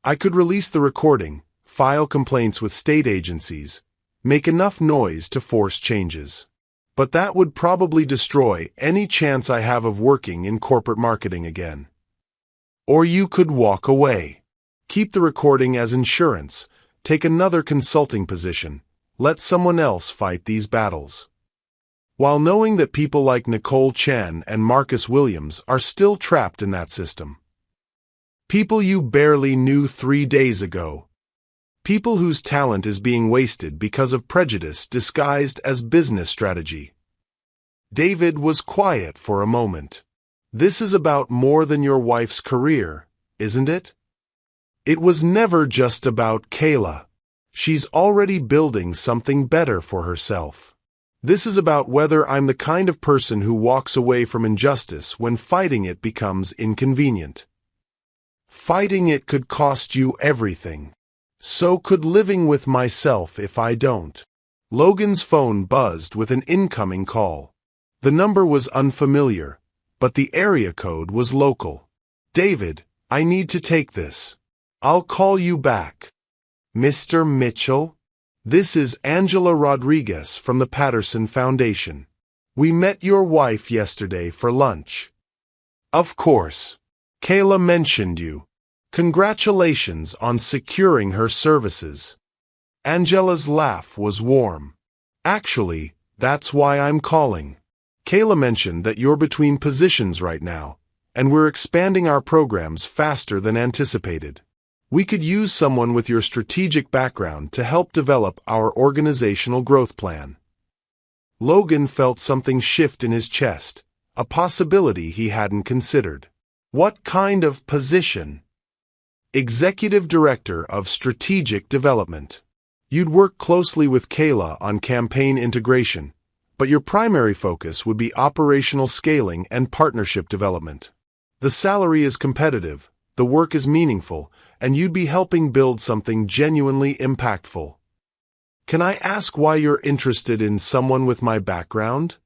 I could release the recording, file complaints with state agencies, make enough noise to force changes. But that would probably destroy any chance I have of working in corporate marketing again. Or you could walk away. Keep the recording as insurance, take another consulting position. Let someone else fight these battles. While knowing that people like Nicole Chan and Marcus Williams are still trapped in that system. People you barely knew 3 days ago. People whose talent is being wasted because of prejudice disguised as business strategy. David was quiet for a moment. This is about more than your wife's career, isn't it? It was never just about Kayla. She's already building something better for herself. This is about whether I'm the kind of person who walks away from injustice when fighting it becomes inconvenient. Fighting it could cost you everything. So could living with myself if I don't. Logan's phone buzzed with an incoming call. The number was unfamiliar, but the area code was local. David, I need to take this. I'll call you back. Mr. Mitchell? This is Angela Rodriguez from the Patterson Foundation. We met your wife yesterday for lunch. Of course. Kayla mentioned you. Congratulations on securing her services. Angela's laugh was warm. Actually, that's why I'm calling. Kayla mentioned that you're between positions right now, and we're expanding our programs faster than anticipated. We could use someone with your strategic background to help develop our organizational growth plan. Logan felt something shift in his chest, a possibility he hadn't considered. What kind of position? Executive Director of Strategic Development. You'd work closely with Kayla on campaign integration, but your primary focus would be operational scaling and partnership development. The salary is competitive, the work is meaningful, and you'd be helping build something genuinely impactful. Can I ask why you're interested in someone with my background?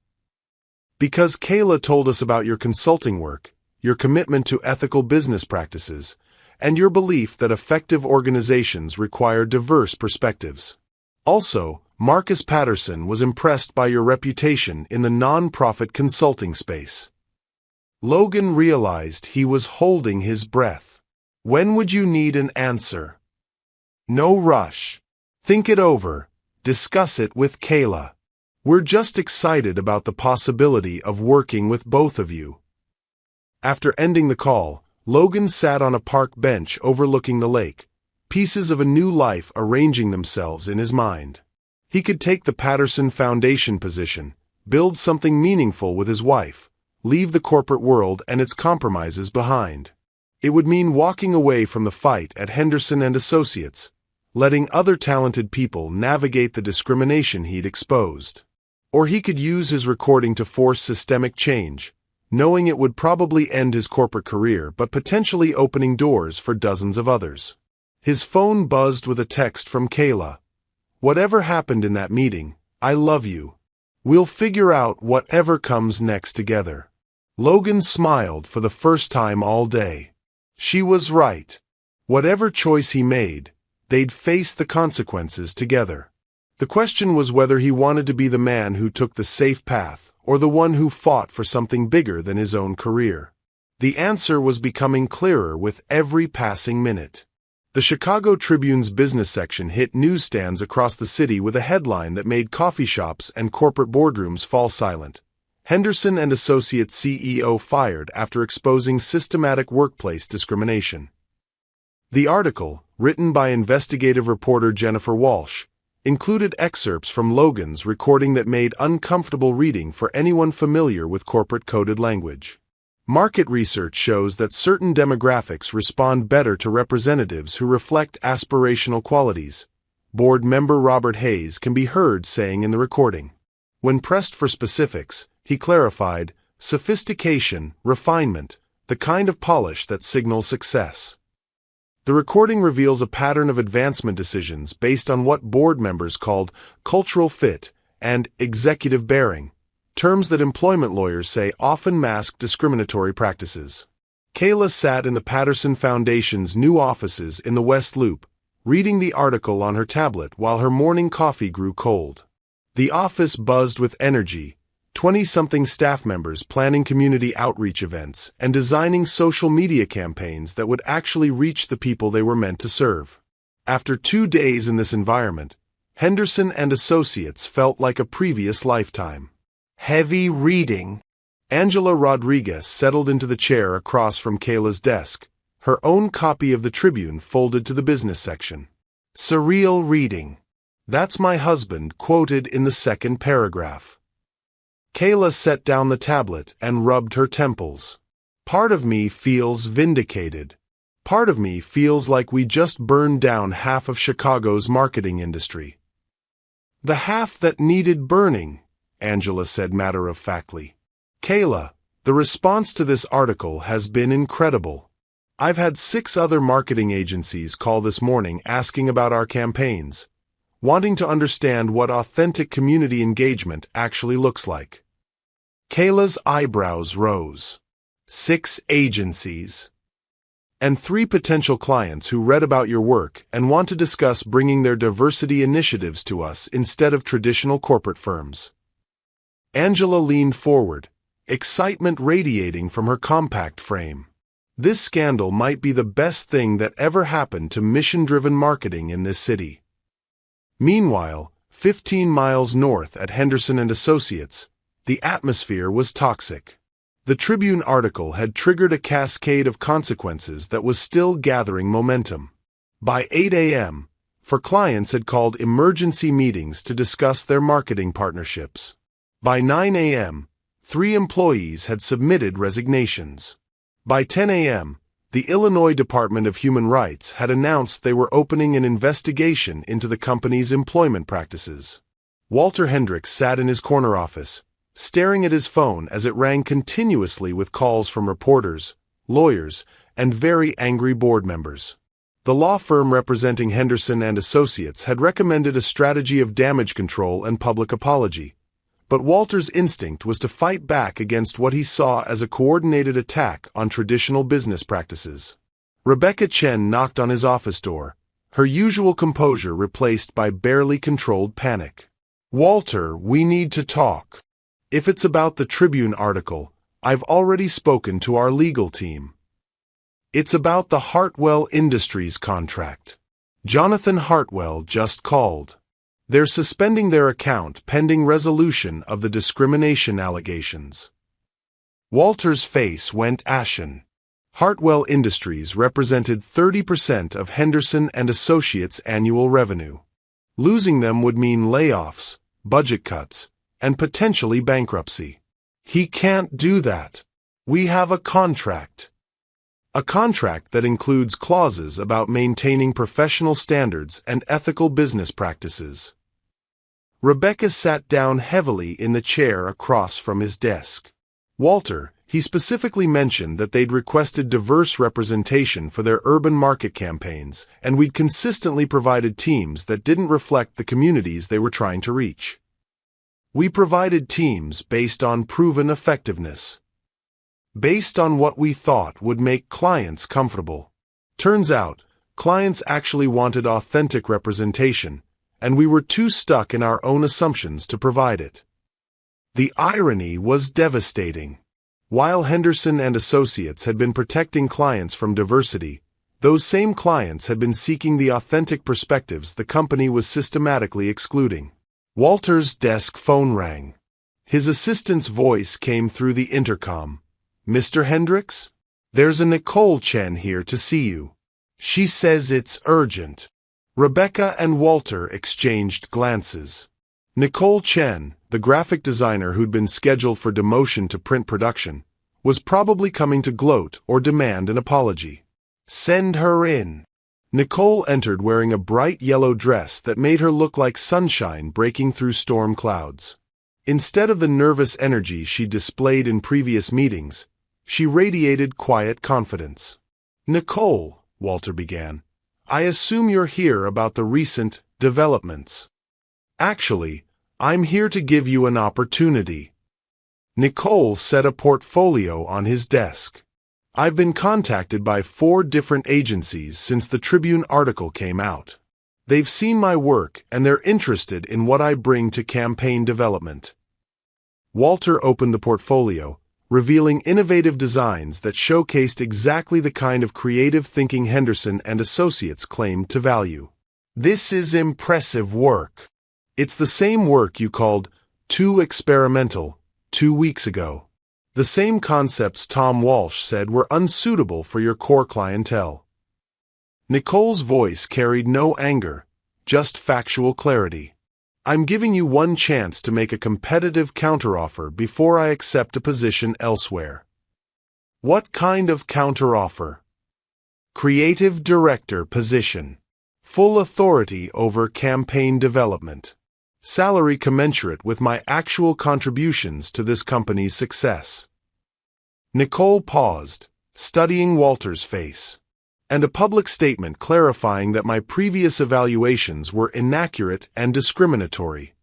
Because Kayla told us about your consulting work, your commitment to ethical business practices, and your belief that effective organizations require diverse perspectives. Also, Marcus Patterson was impressed by your reputation in the nonprofit consulting space. Logan realized he was holding his breath. When would you need an answer? No rush. Think it over. Discuss it with Kayla. We're just excited about the possibility of working with both of you. After ending the call, Logan sat on a park bench overlooking the lake, pieces of a new life arranging themselves in his mind. He could take the Patterson Foundation position, build something meaningful with his wife, leave the corporate world and its compromises behind. It would mean walking away from the fight at Henderson and Associates, letting other talented people navigate the discrimination he'd exposed. Or he could use his recording to force systemic change, knowing it would probably end his corporate career but potentially opening doors for dozens of others. His phone buzzed with a text from Kayla. Whatever happened in that meeting, I love you. We'll figure out whatever comes next together. Logan smiled for the first time all day. She was right. Whatever choice he made, they'd face the consequences together. The question was whether he wanted to be the man who took the safe path or the one who fought for something bigger than his own career. The answer was becoming clearer with every passing minute. The Chicago Tribune's business section hit newsstands across the city with a headline that made coffee shops and corporate boardrooms fall silent. Henderson and Associates CEO fired after exposing systematic workplace discrimination. The article, written by investigative reporter Jennifer Walsh, included excerpts from Logan's recording that made uncomfortable reading for anyone familiar with corporate coded language. Market research shows that certain demographics respond better to representatives who reflect aspirational qualities. Board member Robert Hayes can be heard saying in the recording. When pressed for specifics, he clarified, sophistication, refinement, the kind of polish that signals success. The recording reveals a pattern of advancement decisions based on what board members called cultural fit and executive bearing, terms that employment lawyers say often mask discriminatory practices. Kayla sat in the Patterson Foundation's new offices in the West Loop, reading the article on her tablet while her morning coffee grew cold. The office buzzed with energy, 20-something staff members planning community outreach events and designing social media campaigns that would actually reach the people they were meant to serve. After 2 days in this environment, Henderson and Associates felt like a previous lifetime. Heavy reading. Angela Rodriguez settled into the chair across from Kayla's desk, her own copy of the Tribune folded to the business section. Surreal reading. That's my husband quoted in the second paragraph. Kayla set down the tablet and rubbed her temples. Part of me feels vindicated. Part of me feels like we just burned down half of Chicago's marketing industry. The half that needed burning, Angela said matter-of-factly. Kayla, the response to this article has been incredible. I've had 6 other marketing agencies call this morning asking about our campaigns, wanting to understand what authentic community engagement actually looks like. Kayla's eyebrows rose. 6 agencies. And 3 potential clients who read about your work and want to discuss bringing their diversity initiatives to us instead of traditional corporate firms. Angela leaned forward, excitement radiating from her compact frame. This scandal might be the best thing that ever happened to mission-driven marketing in this city. Meanwhile, 15 miles north at Henderson and Associates, the atmosphere was toxic. The Tribune article had triggered a cascade of consequences that was still gathering momentum. By 8 a.m., for clients had called emergency meetings to discuss their marketing partnerships. By 9 a.m., 3 employees had submitted resignations. By 10 a.m., the Illinois Department of Human Rights had announced they were opening an investigation into the company's employment practices. Walter Hendricks sat in his corner office, staring at his phone as it rang continuously with calls from reporters, lawyers, and very angry board members. The law firm representing Henderson and Associates had recommended a strategy of damage control and public apology, but Walter's instinct was to fight back against what he saw as a coordinated attack on traditional business practices. Rebecca Chen knocked on his office door, her usual composure replaced by barely controlled panic. "Walter, we need to talk. If it's about the Tribune article, I've already spoken to our legal team. It's about the Hartwell Industries contract. Jonathan Hartwell just called. They're suspending their account pending resolution of the discrimination allegations." Walter's face went ashen. Hartwell Industries represented 30% of Henderson and Associates' annual revenue. Losing them would mean layoffs, budget cuts, and potentially bankruptcy. "He can't do that. We have a contract." A contract that includes clauses about maintaining professional standards and ethical business practices. Rebecca sat down heavily in the chair across from his desk. "Walter, he specifically mentioned that they'd requested diverse representation for their urban market campaigns, and we'd consistently provided teams that didn't reflect the communities they were trying to reach. We provided teams based on proven effectiveness. Based on what we thought would make clients comfortable. Turns out, clients actually wanted authentic representation, and we were too stuck in our own assumptions to provide it." The irony was devastating. While Henderson and Associates had been protecting clients from diversity, those same clients had been seeking the authentic perspectives the company was systematically excluding. Walter's desk phone rang. His assistant's voice came through the intercom. "Mr. Hendricks? There's a Nicole Chen here to see you. She says it's urgent." Rebecca and Walter exchanged glances. Nicole Chen, the graphic designer who'd been scheduled for demotion to print production, was probably coming to gloat or demand an apology. "Send her in." Nicole entered wearing a bright yellow dress that made her look like sunshine breaking through storm clouds. Instead of the nervous energy she displayed in previous meetings, she radiated quiet confidence. "Nicole," Walter began, "I assume you're here about the recent developments." "Actually, I'm here to give you an opportunity." Nicole set a portfolio on his desk. "I've been contacted by 4 different agencies since the Tribune article came out. They've seen my work and they're interested in what I bring to campaign development." Walter opened the portfolio, revealing innovative designs that showcased exactly the kind of creative thinking Henderson and Associates claimed to value. This is impressive work. It's the same work you called too experimental 2 weeks ago. The same concepts Tom Walsh said were unsuitable for your core clientele. Nicole's voice carried no anger, just factual clarity. I'm giving you one chance to make a competitive counteroffer before I accept a position elsewhere. What kind of counteroffer? Creative director position. Full authority over campaign development. Salary commensurate with my actual contributions to this company's success. Nicole paused, studying Walter's face. And a public statement clarifying that my previous evaluations were inaccurate and discriminatory.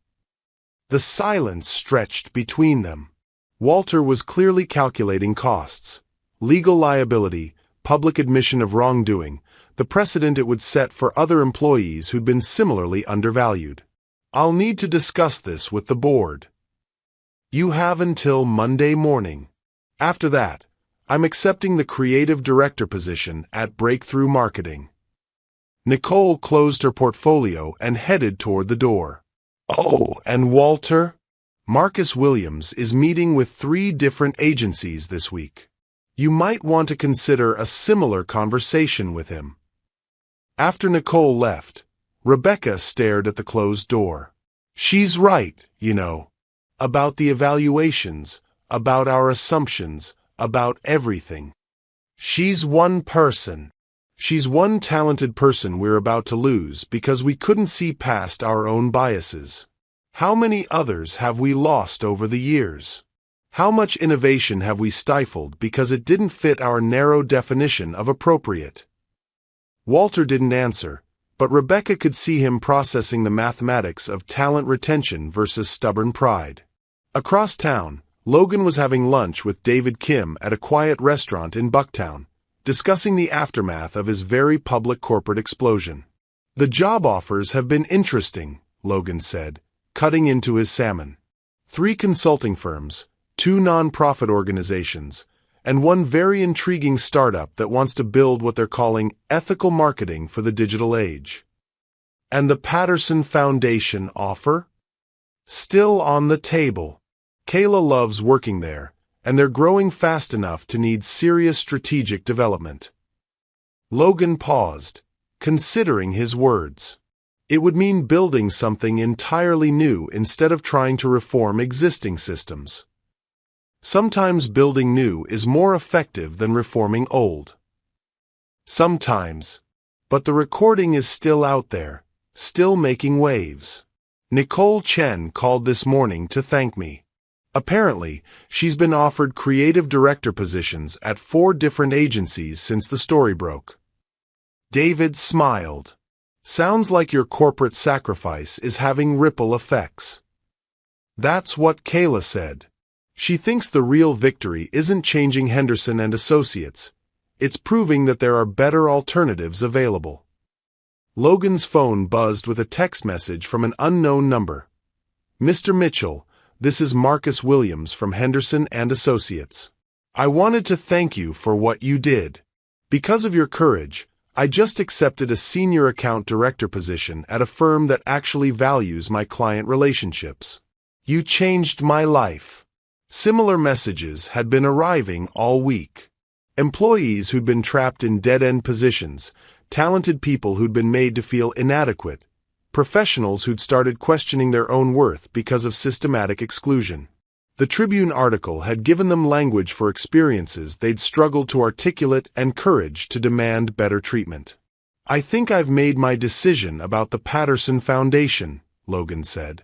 The silence stretched between them. Walter was clearly calculating costs, legal liability, public admission of wrongdoing, the precedent it would set for other employees who'd been similarly undervalued. I'll need to discuss this with the board. You have until Monday morning. After that, I'm accepting the creative director position at Breakthrough Marketing. Nicole closed her portfolio and headed toward the door. Oh, and Walter? Marcus Williams is meeting with 3 different agencies this week. You might want to consider a similar conversation with him. After Nicole left, Rebecca stared at the closed door. She's right, you know. About the evaluations, about our assumptions, about everything. She's one person. She's one talented person we're about to lose because we couldn't see past our own biases. How many others have we lost over the years? How much innovation have we stifled because it didn't fit our narrow definition of appropriate? Walter didn't answer, but Rebecca could see him processing the mathematics of talent retention versus stubborn pride. Across town, Logan was having lunch with David Kim at a quiet restaurant in Bucktown, discussing the aftermath of his very public corporate explosion. The job offers have been interesting, Logan said, cutting into his salmon. 3 consulting firms, 2 non-profit organizations, and one very intriguing startup that wants to build what they're calling ethical marketing for the digital age. And the Patterson Foundation offer? Still on the table. Kayla loves working there, and they're growing fast enough to need serious strategic development. Logan paused, considering his words. It would mean building something entirely new instead of trying to reform existing systems. Sometimes building new is more effective than reforming old. Sometimes. But the recording is still out there, still making waves. Nicole Chen called this morning to thank me. Apparently, she's been offered creative director positions at 4 different agencies since the story broke. David smiled. Sounds like your corporate sacrifice is having ripple effects. That's what Kayla said. She thinks the real victory isn't changing Henderson and Associates. It's proving that there are better alternatives available. Logan's phone buzzed with a text message from an unknown number. Mr. Mitchell, this is Marcus Williams from Henderson and Associates. I wanted to thank you for what you did. Because of your courage, I just accepted a senior account director position at a firm that actually values my client relationships. You changed my life. Similar messages had been arriving all week. Employees who'd been trapped in dead-end positions, talented people who'd been made to feel inadequate, professionals who'd started questioning their own worth because of systematic exclusion. The Tribune article had given them language for experiences they'd struggled to articulate and courage to demand better treatment. I think I've made my decision about the Patterson Foundation, Logan said.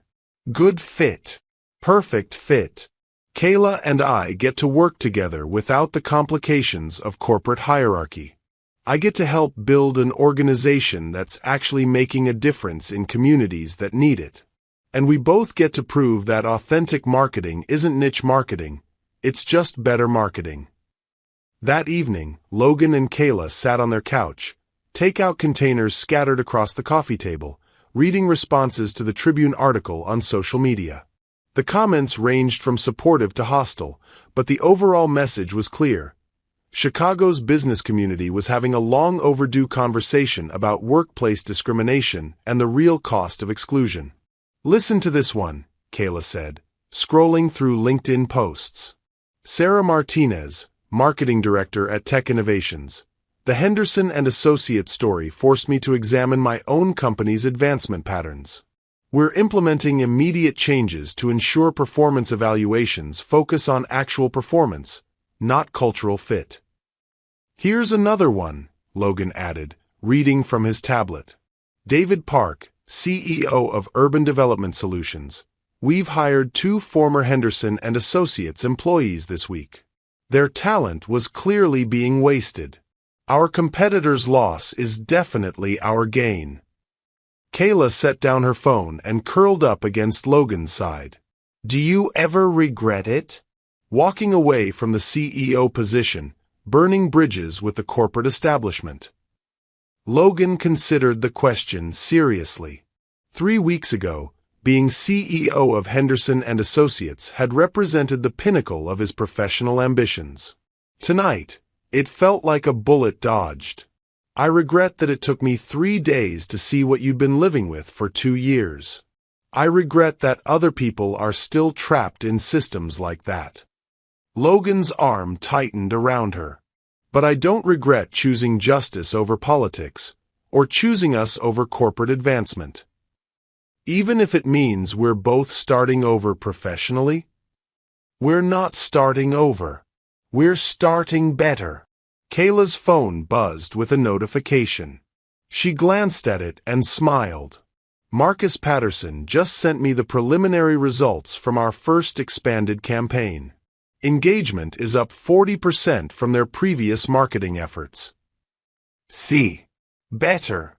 Good fit. Perfect fit. Kayla and I get to work together without the complications of corporate hierarchy. I get to help build an organization that's actually making a difference in communities that need it. And we both get to prove that authentic marketing isn't niche marketing, it's just better marketing. That evening, Logan and Kayla sat on their couch, takeout containers scattered across the coffee table, reading responses to the Tribune article on social media. The comments ranged from supportive to hostile, but the overall message was clear. Chicago's business community was having a long overdue conversation about workplace discrimination and the real cost of exclusion. "Listen to this one," Kayla said, scrolling through LinkedIn posts. Sarah Martinez, marketing director at Tech Innovations. "The Henderson and Associates story forced me to examine my own company's advancement patterns. We're implementing immediate changes to ensure performance evaluations focus on actual performance, not cultural fit." "Here's another one," Logan added, reading from his tablet. "David Park, CEO of Urban Development Solutions. We've hired 2 former Henderson and Associates employees this week. Their talent was clearly being wasted. Our competitor's loss is definitely our gain." Kayla set down her phone and curled up against Logan's side. "Do you ever regret it? Walking away from the CEO position, burning bridges with the corporate establishment?" Logan considered the question seriously. 3 weeks ago, being CEO of Henderson and Associates had represented the pinnacle of his professional ambitions. Tonight, it felt like a bullet dodged. "I regret that it took me 3 days to see what you'd been living with for 2 years. I regret that other people are still trapped in systems like that." Logan's arm tightened around her. "But I don't regret choosing justice over politics, or choosing us over corporate advancement. Even if it means we're both starting over professionally." "We're not starting over. We're starting better." Kayla's phone buzzed with a notification. She glanced at it and smiled. "Marcus Patterson just sent me the preliminary results from our first expanded campaign. Engagement is up 40% from their previous marketing efforts." "See. Better."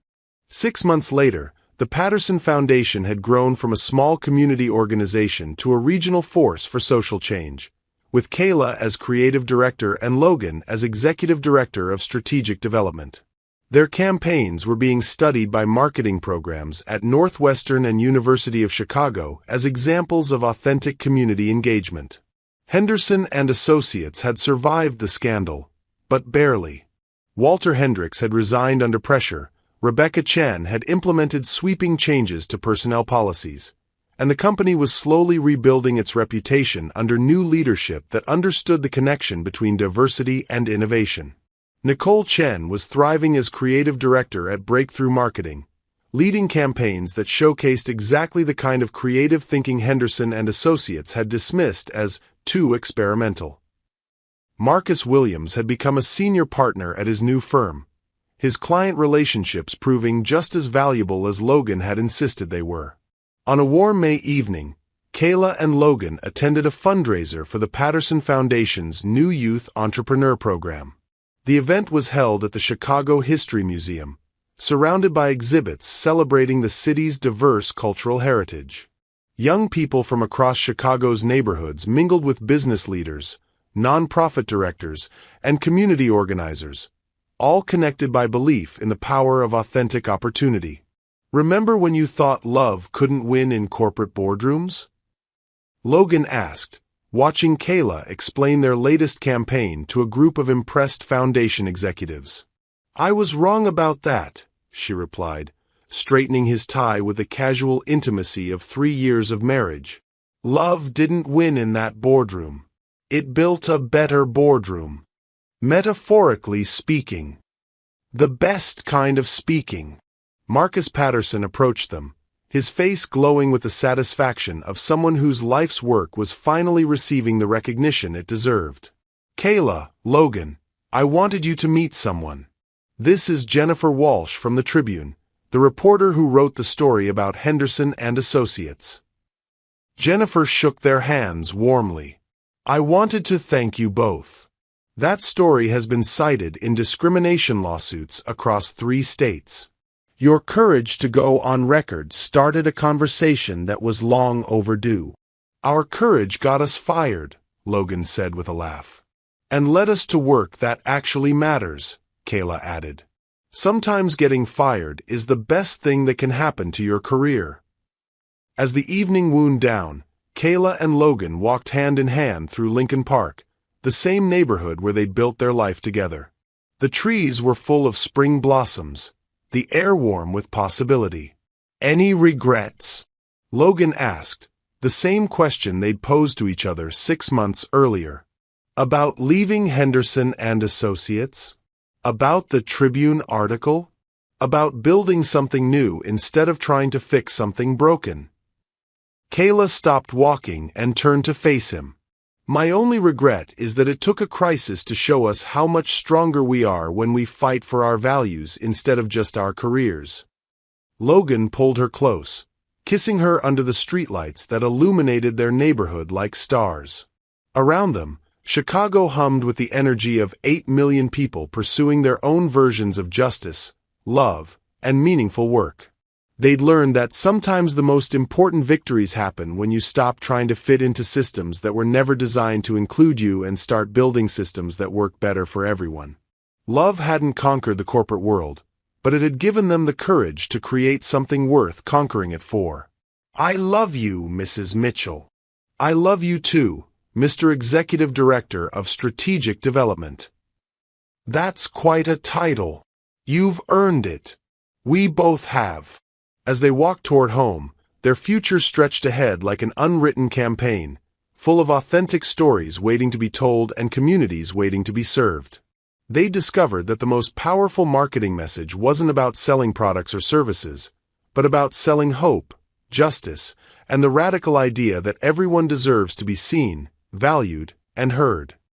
6 months later, the Patterson Foundation had grown from a small community organization to a regional force for social change, with Kayla as creative director and Logan as executive director of strategic development. Their campaigns were being studied by marketing programs at Northwestern and University of Chicago as examples of authentic community engagement. Henderson and Associates had survived the scandal, but barely. Walter Hendricks had resigned under pressure, Rebecca Chen had implemented sweeping changes to personnel policies, and the company was slowly rebuilding its reputation under new leadership that understood the connection between diversity and innovation. Nicole Chen was thriving as creative director at Breakthrough Marketing, leading campaigns that showcased exactly the kind of creative thinking Henderson and Associates had dismissed as too experimental. Marcus Williams had become a senior partner at his new firm, his client relationships proving just as valuable as Logan had insisted they were. On a warm May evening, Kayla and Logan attended a fundraiser for the Patterson Foundation's new Youth Entrepreneur Program. The event was held at the Chicago History Museum, surrounded by exhibits celebrating the city's diverse cultural heritage. Young people from across Chicago's neighborhoods mingled with business leaders, nonprofit directors, and community organizers, all connected by belief in the power of authentic opportunity. "Remember when you thought love couldn't win in corporate boardrooms?" Logan asked, watching Kayla explain their latest campaign to a group of impressed foundation executives. "I was wrong about that," she replied, straightening his tie with the casual intimacy of 3 years of marriage. "Love didn't win in that boardroom. It built a better boardroom. Metaphorically speaking. The best kind of speaking." Marcus Patterson approached them, his face glowing with the satisfaction of someone whose life's work was finally receiving the recognition it deserved. "Kayla, Logan, I wanted you to meet someone. This is Jennifer Walsh from the Tribune, the reporter who wrote the story about Henderson and Associates." Jennifer shook their hands warmly. "I wanted to thank you both. That story has been cited in discrimination lawsuits across 3 states. Your courage to go on record started a conversation that was long overdue." "Our courage got us fired," Logan said with a laugh. "And led us to work that actually matters," Kayla added. "Sometimes getting fired is the best thing that can happen to your career." As the evening wound down, Kayla and Logan walked hand in hand through Lincoln Park, the same neighborhood where they'd built their life together. The trees were full of spring blossoms, the air warm with possibility. "Any regrets?" Logan asked, the same question they'd posed to each other 6 months earlier. About leaving Henderson and Associates? About the Tribune article? About building something new instead of trying to fix something broken? Kayla stopped walking and turned to face him. "My only regret is that it took a crisis to show us how much stronger we are when we fight for our values instead of just our careers." Logan pulled her close, kissing her under the streetlights that illuminated their neighborhood like stars. Around them, Chicago hummed with the energy of 8 million people pursuing their own versions of justice, love, and meaningful work. They'd learned that sometimes the most important victories happen when you stop trying to fit into systems that were never designed to include you and start building systems that work better for everyone. Love hadn't conquered the corporate world, but it had given them the courage to create something worth conquering it for. "I love you, Mrs. Mitchell. I love you too, Mr. Executive Director of Strategic Development. That's quite a title. You've earned it. We both have." As they walked toward home, their future stretched ahead like an unwritten campaign, full of authentic stories waiting to be told and communities waiting to be served. They discovered that the most powerful marketing message wasn't about selling products or services, but about selling hope, justice, and the radical idea that everyone deserves to be seen, valued, and heard.